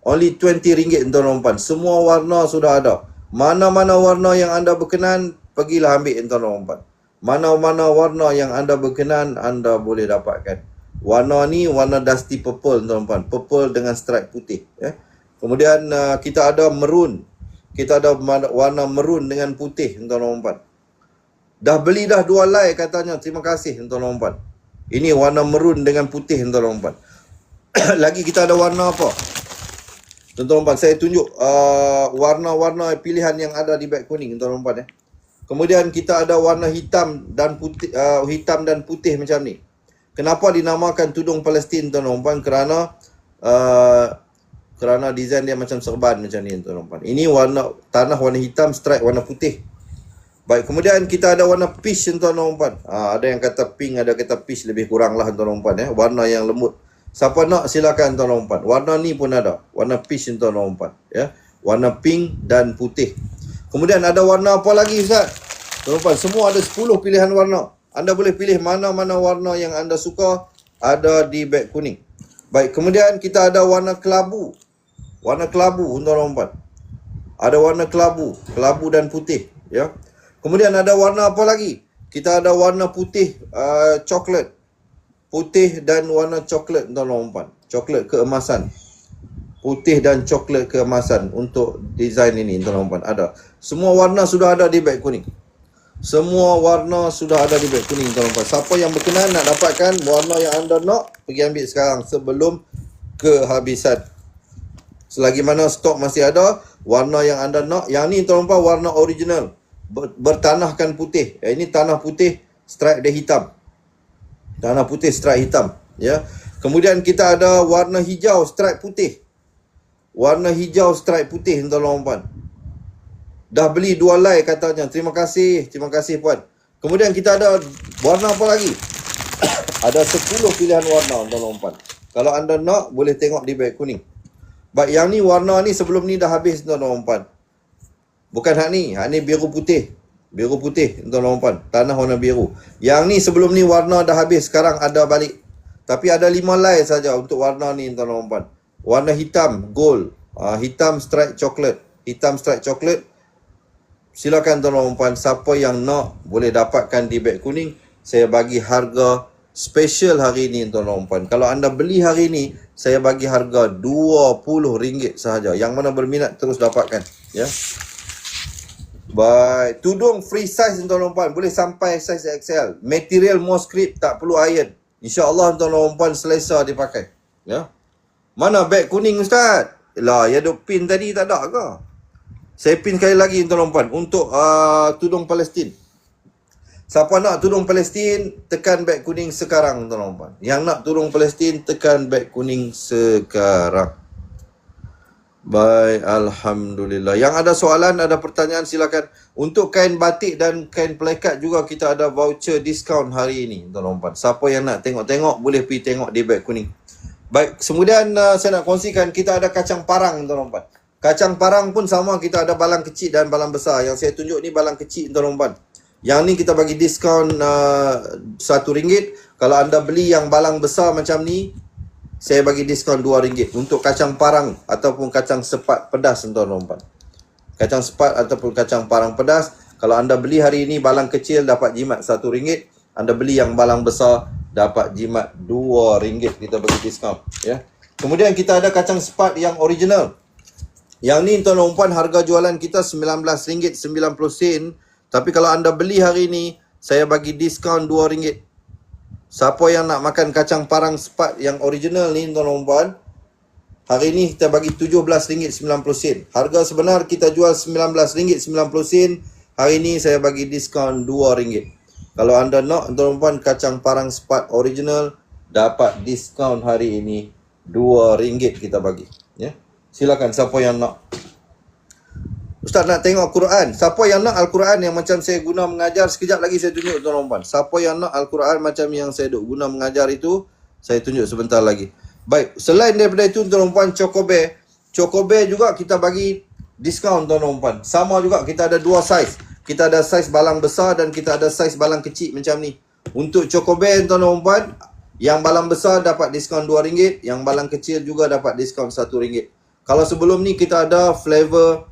S2: Only RM20 tuan-tuan dan puan. Semua warna sudah ada. Mana-mana warna yang anda berkenan, pergilah ambil tuan-tuan dan puan. Mana-mana warna yang anda berkenan, anda boleh dapatkan. Warna ni warna dusty purple tuan-tuan dan puan. Purple dengan stripe putih. Ya. Kemudian kita ada maroon. Kita ada warna maroon dengan putih tuan-tuan dan puan. Dah beli dah 2 helai katanya. Terima kasih tuan-tuan dan puan. Ini warna maroon dengan putih tuan-tuan dan puan. Lagi kita ada warna apa? Tuan-tuan dan puan, saya tunjuk warna-warna pilihan yang ada di beg kuning tuan-tuan dan puan. Kemudian kita ada warna hitam dan putih macam ni. Kenapa dinamakan tudung Palestin tuan-tuan dan puan? Kerana design dia macam serban macam ni tuan-tuan dan puan. Ini warna tanah warna hitam, stripe warna putih. Baik, kemudian kita ada warna peach tuan-tuan dan puan. Ada yang kata pink, ada kata peach, lebih kurang lah tuan-tuan dan puan. Warna yang lembut. Siapa nak silakan tuan-tuan dan puan. Warna ni pun ada. Warna peach tuan-tuan dan puan. Ya. Warna pink dan putih. Kemudian ada warna apa lagi Ustaz? Tuan-tuan dan puan, semua ada 10 pilihan warna. Anda boleh pilih mana-mana warna yang anda suka, ada di beg kuning. Baik, kemudian kita ada warna kelabu. Warna kelabu tuan-tuan dan puan. Ada warna kelabu dan putih, ya. Kemudian ada warna apa lagi? Kita ada warna putih coklat. Putih dan warna coklat tuan-tuan dan puan. Coklat keemasan. Putih dan coklat keemasan untuk design ini tuan-tuan dan puan. Ada. Semua warna sudah ada di beg kuning. Semua warna sudah ada di beg kuning tuan-tuan dan puan. Siapa yang berkenan nak dapatkan warna yang anda nak, pergi ambil sekarang sebelum kehabisan. Selagi mana stok masih ada, warna yang anda nak, yang ni tuan-tuan dan puan warna original. Bertanahkan putih. Ini tanah putih, stripe dia hitam. Tanah putih stripe hitam, ya. Kemudian kita ada warna hijau stripe putih. Warna hijau stripe putih tuan-tuan dan puan. Dah beli 2 helai katanya. Terima kasih puan. Kemudian kita ada warna apa lagi? Ada 10 pilihan warna tuan-tuan dan puan. Kalau anda nak, boleh tengok di beg kuning. Baik, yang ni warna ni sebelum ni dah habis tuan-tuan dan puan. Bukan hak ni biru putih. Biru putih tuan-tuan dan puan. Tanah warna biru. Yang ni sebelum ni warna dah habis, sekarang ada balik. Tapi ada 5 helai saja untuk warna ni tuan-tuan dan puan. Warna hitam, gold. Hitam stripe coklat. Hitam stripe coklat. Silakan tuan-tuan dan puan, siapa yang nak boleh dapatkan di beg kuning. Saya bagi harga special hari ni tuan-tuan dan puan. Kalau anda beli hari ni, saya bagi harga RM20 sahaja. Yang mana berminat terus dapatkan, ya. Baik, tudung free size tuan-tuan dan puan, boleh sampai size XL. Material Mosquito, tak perlu iron. InsyaAllah tuan-tuan dan puan selesa dipakai, ya. Mana beg kuning Ustaz? Lah, ya duk pin tadi tak ada ke? Saya pin sekali lagi tuan-tuan dan puan untuk tudung Palestin. Siapa nak tudung Palestin, tekan beg kuning sekarang tuan-tuan dan puan. Yang nak tudung Palestin, tekan beg kuning sekarang. Baik, Alhamdulillah. Yang ada soalan, ada pertanyaan, silakan. Untuk kain batik dan kain pelekat juga kita ada voucher diskaun hari ini tuan-tuan dan puan. Siapa yang nak tengok-tengok, boleh pergi tengok di beg kuning. Baik, kemudian saya nak kongsikan, kita ada kacang parang tuan-tuan dan puan. Kacang parang pun sama, kita ada balang kecil dan balang besar. Yang saya tunjuk ni balang kecil tuan-tuan dan puan. Yang ni kita bagi diskaun RM1. Kalau anda beli yang balang besar macam ni, saya bagi diskaun RM2 untuk kacang parang ataupun kacang sepat pedas tuan-tuan dan puan. Kacang sepat ataupun kacang parang pedas, kalau anda beli hari ini balang kecil dapat jimat RM1. Anda beli yang balang besar dapat jimat RM2, kita bagi diskaun, ya. Kemudian kita ada kacang sepat yang original. Yang ni tuan-tuan dan puan, harga jualan kita RM19.90. Tapi kalau anda beli hari ini, saya bagi diskaun RM2. Siapa yang nak makan kacang parang sepat yang original ni tuan-tuan dan puan, hari ni kita bagi RM17.90. Harga sebenar kita jual RM19.90. Hari ni saya bagi diskaun RM2. Kalau anda nak tuan-tuan dan puan kacang parang sepat original, dapat diskaun hari ini RM2 kita bagi, ya. Silakan siapa yang nak. Ustaz nak tengok Quran. Siapa yang nak Al-Quran yang macam saya guna mengajar, sekejap lagi saya tunjuk tuan-tuan dan puan. Siapa yang nak Al-Quran macam yang saya guna mengajar itu, saya tunjuk sebentar lagi. Baik, selain daripada itu tuan-tuan dan puan, Choco Bear juga kita bagi diskaun tuan-tuan dan puan. Sama juga, kita ada 2 saiz. Kita ada saiz balang besar dan kita ada saiz balang kecil macam ni. Untuk Choco Bear tuan-tuan dan puan, yang balang besar dapat diskaun RM2, yang balang kecil juga dapat diskaun RM1. Kalau sebelum ni kita ada flavor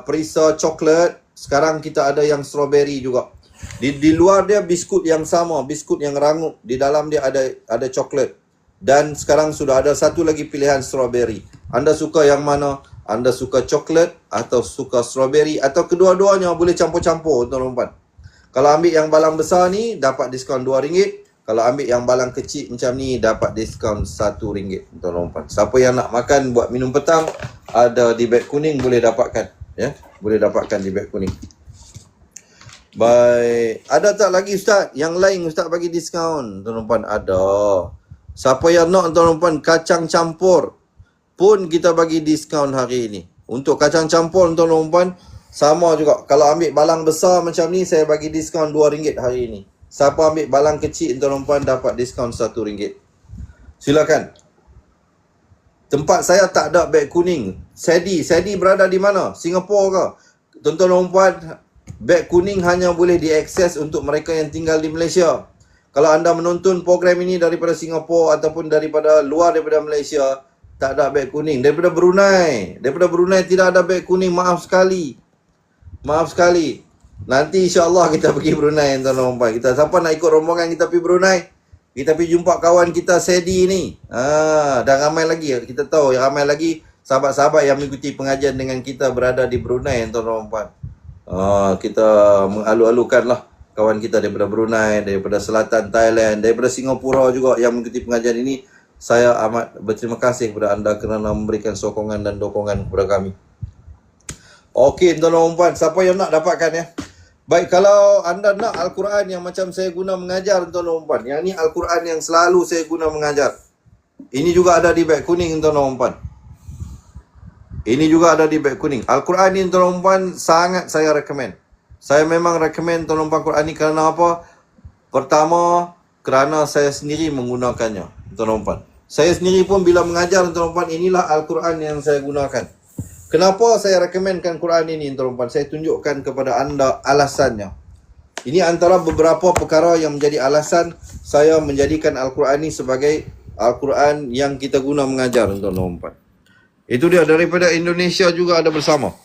S2: perisa coklat, sekarang kita ada yang strawberry juga. Di luar dia biskut yang sama, biskut yang rangup, di dalam dia ada coklat. Dan sekarang sudah ada satu lagi pilihan strawberry. Anda suka yang mana? Anda suka coklat atau suka strawberry atau kedua-duanya, boleh campur-campur tuan-tuan. Kalau ambil yang balang besar ni dapat diskaun RM2. Kalau ambil yang balang kecil macam ni dapat diskaun RM1 tuan-tuan. Siapa yang nak makan buat minum petang, ada di beg kuning, boleh dapatkan, ya. Boleh dapatkan di beg kuning. Baik, ada tak lagi ustaz? Yang lain ustaz bagi diskaun tuan-tuan? Ada. Siapa yang nak tuan-tuan kacang campur pun kita bagi diskaun hari ini. Untuk kacang campur tuan-tuan sama juga. Kalau ambil balang besar macam ni, saya bagi diskaun RM2 hari ini. Siapa ambil balang kecil tuan-tuan dapat diskaun RM1. Silakan. Tempat saya tak ada beg kuning. Sedi berada di mana? Singapura ke? Tuan-tuan, beg kuning hanya boleh diakses untuk mereka yang tinggal di Malaysia. Kalau anda menonton program ini daripada Singapura ataupun daripada luar daripada Malaysia, tak ada beg kuning. Daripada Brunei tidak ada beg kuning. Maaf sekali. Nanti insya-Allah kita pergi Brunei tuan-tuan. Kita siapa nak ikut rombongan kita pergi Brunei? Kita pergi jumpa kawan kita Sedi ni. Dan ramai lagi. Kita tahu yang ramai lagi sahabat-sahabat yang mengikuti pengajian dengan kita berada di Brunei tuan-tuan. Kita mengalu-alukan lah kawan kita daripada Brunei, daripada selatan Thailand, daripada Singapura juga yang mengikuti pengajian ini. Saya amat berterima kasih kepada anda kerana memberikan sokongan dan dokongan kepada kami. Okey tuan-tuan, siapa yang nak dapatkan ya? Baik, kalau anda nak Al-Quran yang macam saya guna mengajar tuan-tuan, yang ni Al-Quran yang selalu saya guna mengajar. Ini juga ada di beg kuning tuan-tuan. Ini juga ada di beg kuning. Al-Quran ni tuan-tuan sangat saya recommend. Saya memang recommend tuan-tuan Quran ni kerana apa? Pertama, kerana saya sendiri menggunakannya tuan-tuan. Saya sendiri pun bila mengajar tuan-tuan, inilah Al-Quran yang saya gunakan. Kenapa saya rekomenkan Quran ini tuan-tuan? Saya tunjukkan kepada anda alasannya. Ini antara beberapa perkara yang menjadi alasan saya menjadikan Al-Quran ini sebagai Al-Quran yang kita guna mengajar tuan-tuan. Itu dia, daripada Indonesia juga ada bersama.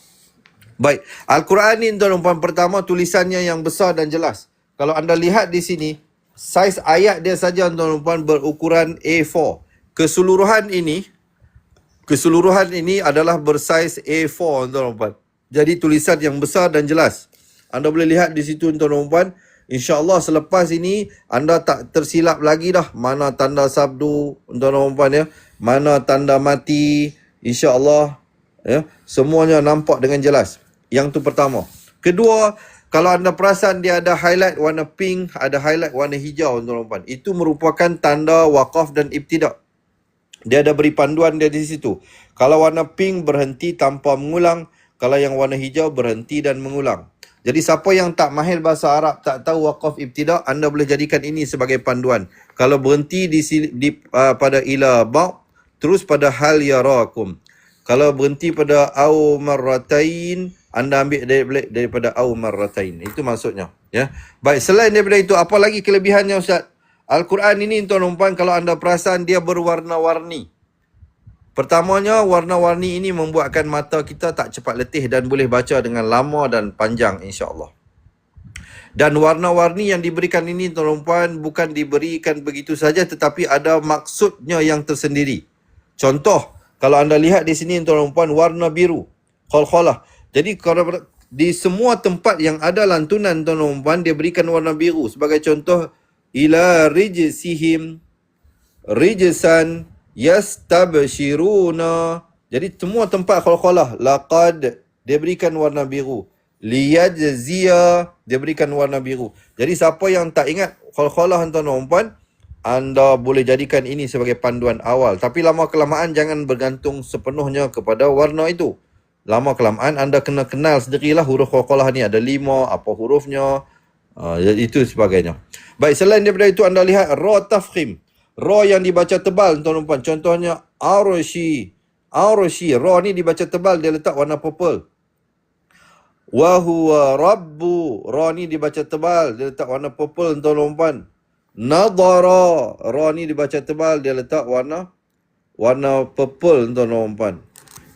S2: Baik, Al-Quran ini tuan-tuan, pertama tulisannya yang besar dan jelas. Kalau anda lihat di sini, saiz ayat dia saja tuan-tuan berukuran A4. Keseluruhan ini adalah bersaiz A4 tuan-tuan. Jadi tulisan yang besar dan jelas. Anda boleh lihat di situ tuan-tuan. InsyaAllah selepas ini anda tak tersilap lagi dah mana tanda sabdu tuan-tuan ya, mana tanda mati. InsyaAllah ya, semuanya nampak dengan jelas. Yang tu pertama. Kedua, kalau anda perasan dia ada highlight warna pink, ada highlight warna hijau tuan-tuan. Itu merupakan tanda waqaf dan ibtidak. Dia ada beri panduan dia di situ. Kalau warna pink berhenti tanpa mengulang, kalau yang warna hijau berhenti dan mengulang. Jadi siapa yang tak mahir bahasa Arab, tak tahu waqaf ibtidak, anda boleh jadikan ini sebagai panduan. Kalau berhenti pada ila ba', terus pada hal yarakum. Kalau berhenti pada au marratain, anda ambil daripada au marratain. Itu maksudnya, ya. Baik, selain daripada itu, apa lagi kelebihannya Ustaz? Al-Quran ini tuan-tuan, kalau anda perasan dia berwarna-warni. Pertamanya, warna-warni ini membuatkan mata kita tak cepat letih dan boleh baca dengan lama dan panjang insya-Allah. Dan warna-warni yang diberikan ini tuan-tuan bukan diberikan begitu saja, tetapi ada maksudnya yang tersendiri. Contoh, kalau anda lihat di sini tuan-tuan, warna biru, khalkhalah. Jadi kalau di semua tempat yang ada lantunan tuan-tuan, dia berikan warna biru. Sebagai contoh, ila rijsihim rijsan yastabshiruna. Jadi semua tempat khalkhalah, laqad dia berikan warna biru, liyajziya dia berikan warna biru. Jadi siapa yang tak ingat khalkhalah tuan-tuan, anda boleh jadikan ini sebagai panduan awal. Tapi lama kelamaan jangan bergantung sepenuhnya kepada warna itu. Lama kelamaan anda kena kenal sendirilah huruf khalkhalah ni ada 5, apa hurufnya, itu sebagainya. Baik, selain daripada itu anda lihat ra tafkhim. Ra yang dibaca tebal tuan-tuan. Contohnya arshi. Ra ni dibaca tebal, dia letak warna purple. Wa huwa rabbu. Ra ni dibaca tebal, dia letak warna purple tuan-tuan. Nadara. Ra ni dibaca tebal, dia letak warna purple tuan-tuan.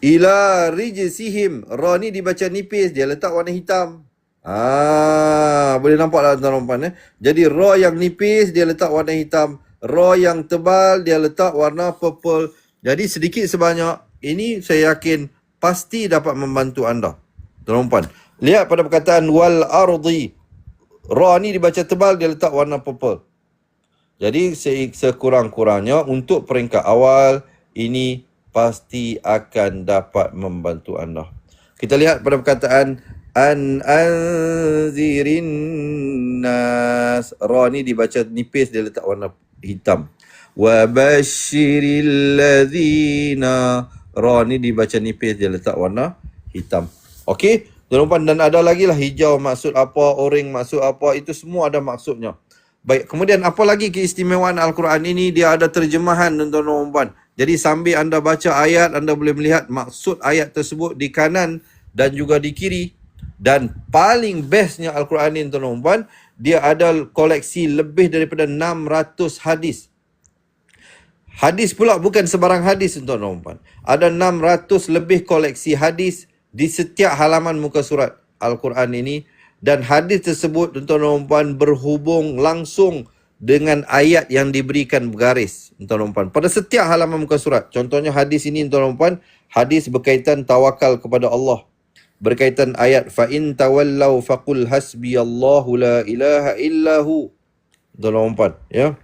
S2: ila rijsihim. Ra ni dibaca nipis, dia letak warna hitam. Boleh nampak lah tuan-tuan dan puan. Jadi ra yang nipis dia letak warna hitam, ra yang tebal dia letak warna purple. Jadi sedikit sebanyak ini saya yakin pasti dapat membantu anda. Tuan-tuan dan puan, lihat pada perkataan wal ardi. Ra ni dibaca tebal dia letak warna purple. Jadi sekurang-kurangnya untuk peringkat awal ini pasti akan dapat membantu anda. Kita lihat pada perkataan anzirin nas. Ra ni dibaca nipis dia letak warna hitam. Wa basyiril ladzina. Ra ni dibaca nipis dia letak warna hitam. Okey, tuan-tuan, dan ada lagi lah hijau maksud apa, orange maksud apa, itu semua ada maksudnya. Baik, kemudian apa lagi keistimewaan Al-Quran ini? Dia ada terjemahan, tuan-tuan dan puan. Jadi sambil anda baca ayat, anda boleh melihat maksud ayat tersebut di kanan dan juga di kiri. Dan paling bestnya Al-Quran ini, tuan-tuan dan puan, dia ada koleksi lebih daripada 600 hadis. Hadis pula bukan sebarang hadis, tuan-tuan dan puan. Ada 600 lebih koleksi hadis di setiap halaman muka surat Al-Quran ini. Dan hadis tersebut, tuan-tuan dan puan, berhubung langsung dengan ayat yang diberikan bergaris, tuan-tuan dan puan, pada setiap halaman muka surat. Contohnya hadis ini, tuan-tuan dan puan, hadis berkaitan tawakal kepada Allah. Berkaitan ayat fa in tawallau faqul hasbiyallahu la ilaha illahu. Tuan-tuan dan puan, ya.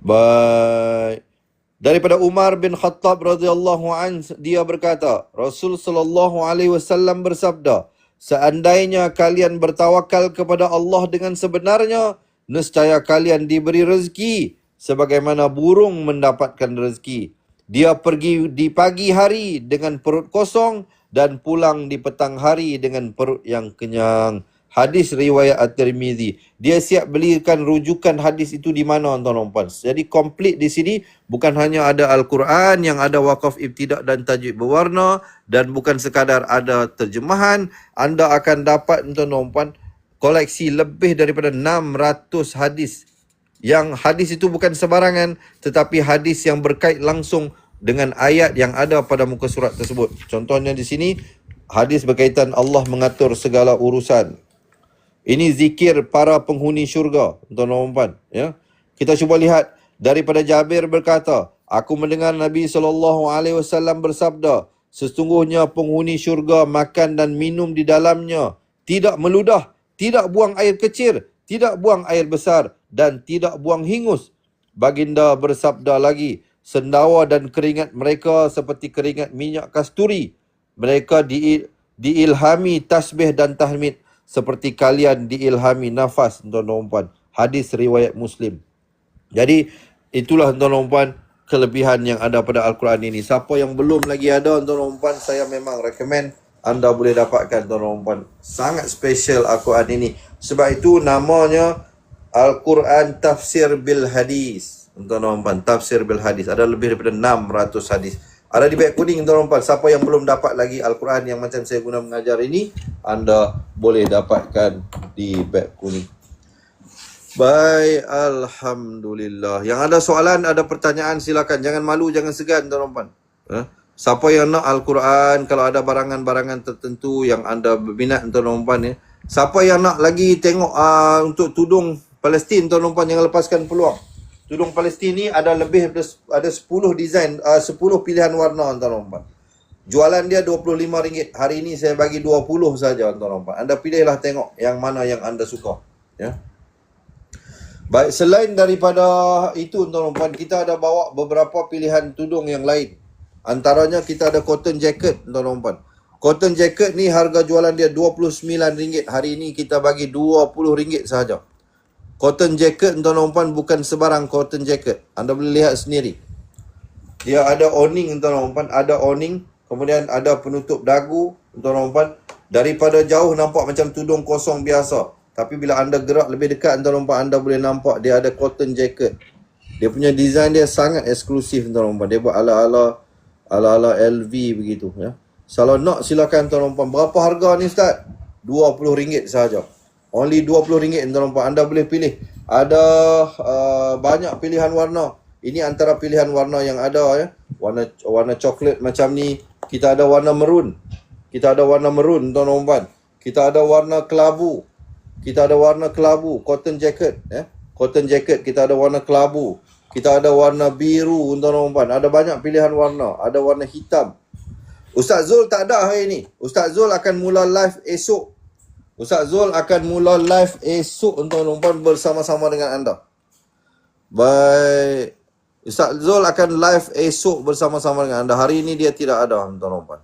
S2: Baik. Daripada Umar bin Khattab radhiyallahu an, dia berkata, Rasul sallallahu alaihi wasallam bersabda, seandainya kalian bertawakal kepada Allah dengan sebenarnya, nescaya kalian diberi rezeki sebagaimana burung mendapatkan rezeki. Dia pergi di pagi hari dengan perut kosong dan pulang di petang hari dengan perut yang kenyang. Hadis riwayat At-Tirmizi. Dia siap belikan rujukan hadis itu di mana, tuan-tuan dan puan. Jadi komplit di sini bukan hanya ada Al-Quran yang ada wakaf ibtidak dan tajwid berwarna, dan bukan sekadar ada terjemahan. Anda akan dapat, tuan-tuan dan puan, koleksi lebih daripada 600 hadis. Yang hadis itu bukan sebarangan, tetapi hadis yang berkait langsung dengan ayat yang ada pada muka surat tersebut. Contohnya di sini hadis berkaitan Allah mengatur segala urusan. Ini zikir para penghuni syurga, tuan-tuan dan puan, ya. Kita cuba lihat daripada Jabir berkata, aku mendengar Nabi SAW bersabda, sesungguhnya penghuni syurga makan dan minum di dalamnya, tidak meludah, tidak buang air kecil, tidak buang air besar, dan tidak buang hingus. Baginda bersabda lagi, sendawa dan keringat mereka seperti keringat minyak kasturi. Mereka diilhami tasbih dan tahmid seperti kalian diilhami nafas, tuan-tuan dan puan. Hadis riwayat Muslim. Jadi itulah, tuan-tuan dan puan, kelebihan yang ada pada Al-Quran ini. Siapa yang belum lagi ada, tuan-tuan dan puan, saya memang recommend anda boleh dapatkan, tuan-tuan dan puan. Sangat special Al-Quran ini. Sebab itu namanya Al-Quran Tafsir Bil Hadis. Tuan-tuan dan puan, Tafsir Bil Hadis. Ada lebih daripada 600 hadis. Ada di beg kuning, tuan-tuan dan puan. Siapa yang belum dapat lagi Al-Quran yang macam saya guna mengajar ini, anda boleh dapatkan di beg kuning. Baik, alhamdulillah. Yang ada soalan, ada pertanyaan, silakan. Jangan malu, jangan segan, tuan-tuan dan puan. Siapa yang nak Al-Quran, kalau ada barangan-barangan tertentu yang anda berminat, tuan-tuan dan puan, ya. Siapa yang nak lagi tengok untuk tudung Palestin, tuan-tuan dan puan, jangan lepaskan peluang. Tudung Palestin ni ada lebih ada 10 design, 10 pilihan warna, tuan-tuan dan puan. Jualan dia RM25. Hari ini saya bagi 20 saja, tuan-tuan dan puan. Anda pilihlah, tengok yang mana yang anda suka, ya. Baik, selain daripada itu, tuan-tuan dan puan, kita ada bawa beberapa pilihan tudung yang lain. Antaranya kita ada cotton jacket, tuan-tuan dan puan. Cotton jacket ni harga jualan dia RM29. Hari ini kita bagi RM20 sahaja. Cotton jacket, tuan-tuan dan puan, bukan sebarang cotton jacket. Anda boleh lihat sendiri. Dia ada awning, tuan-tuan dan puan, ada awning, kemudian ada penutup dagu, tuan-tuan dan puan. Daripada jauh nampak macam tudung kosong biasa. Tapi bila anda gerak lebih dekat, tuan-tuan dan puan, anda boleh nampak dia ada cotton jacket. Dia punya design dia sangat eksklusif, tuan-tuan dan puan. Dia buat ala-ala LV begitu, ya. Kalau nak, silakan, tuan-tuan dan puan. Berapa harga ni, Ustaz? RM20 sahaja. Only RM20, tuan-tuan dan puan. Anda boleh pilih. Ada banyak pilihan warna. Ini antara pilihan warna yang ada, ya. Warna coklat macam ni, kita ada warna merun. Kita ada warna merun, tuan-tuan dan puan. Kita ada warna kelabu. Kita ada warna kelabu, cotton jacket. Cotton jacket, kita ada warna kelabu. Kita ada warna biru, tuan-tuan dan puan. Ada banyak pilihan warna. Ada warna hitam. Ustaz Zul tak ada hari ni. Ustaz Zul akan mula live esok. Ustaz Zul akan mula live esok, tuan-tuan dan puan, bersama-sama dengan anda. Baik. Ustaz Zul akan live esok bersama-sama dengan anda. Hari ini dia tidak ada, tuan-tuan dan puan.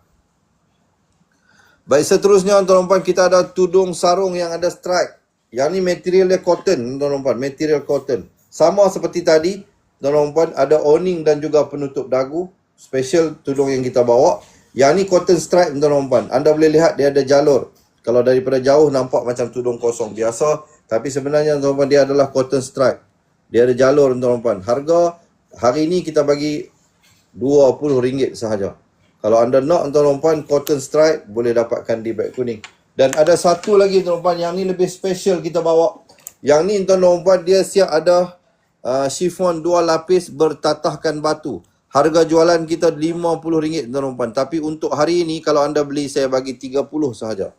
S2: Baik, seterusnya tuan-tuan dan puan, kita ada tudung sarung yang ada stripe. Yang ni material dia cotton, tuan-tuan dan puan. Material cotton. Sama seperti tadi, tuan-tuan dan puan, ada awning dan juga penutup dagu. Special tudung yang kita bawa. Yang ni cotton stripe, tuan-tuan dan puan. Anda boleh lihat dia ada jalur. Kalau daripada jauh nampak macam tudung kosong biasa. Tapi sebenarnya tuan-tuan dan puan, dia adalah cotton stripe. Dia ada jalur, tuan-tuan dan puan. Harga hari ni kita bagi RM20 sahaja. Kalau anda nak, tuan-tuan dan puan, cotton stripe boleh dapatkan di beg kuning. Dan ada satu lagi, tuan-tuan dan puan, yang ni lebih special kita bawa. Yang ni, tuan-tuan dan puan, dia siap ada chiffon 2 lapis bertatahkan batu. Harga jualan kita RM50, tuan-tuan dan puan. Tapi untuk hari ini, kalau anda beli, saya bagi RM30 sahaja.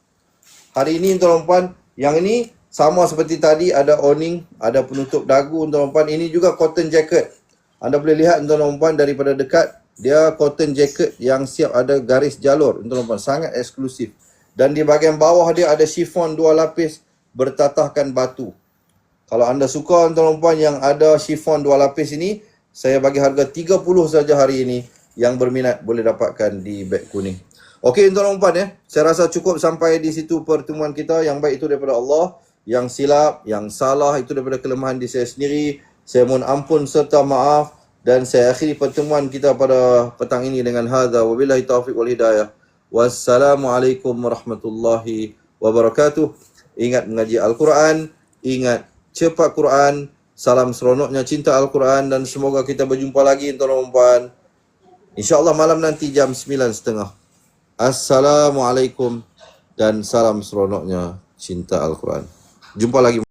S2: Hari ini, tuan-tuan dan puan, yang ini sama seperti tadi, ada awning, ada penutup dagu, tuan-tuan dan puan. Ini juga cotton jacket. Anda boleh lihat, tuan-tuan dan puan, daripada dekat. Dia cotton jacket yang siap ada garis jalur, tuan-tuan dan puan. Sangat eksklusif. Dan di bahagian bawah dia ada chiffon 2 lapis bertatahkan batu. Kalau anda suka, tuan-tuan dan puan, yang ada chiffon 2 lapis ini, saya bagi harga RM30 saja hari ini. Yang berminat boleh dapatkan di beg kuning. Okey, tuan-tuan dan puan, saya rasa cukup sampai di situ pertemuan kita. Yang baik itu daripada Allah. Yang silap, yang salah itu daripada kelemahan diri saya sendiri. Saya mohon ampun serta maaf. Dan saya akhiri pertemuan kita pada petang ini dengan hadza wabillahi taufiq wal hidayah. Wassalamualaikum warahmatullahi wabarakatuh. Ingat mengaji Al-Quran, ingat cepat Quran, salam seronoknya cinta Al-Quran, dan semoga kita berjumpa lagi, tuan-tuan dan puan. InsyaAllah malam nanti jam 9.30. Assalamualaikum dan salam seronoknya cinta Al-Quran. Jumpa lagi.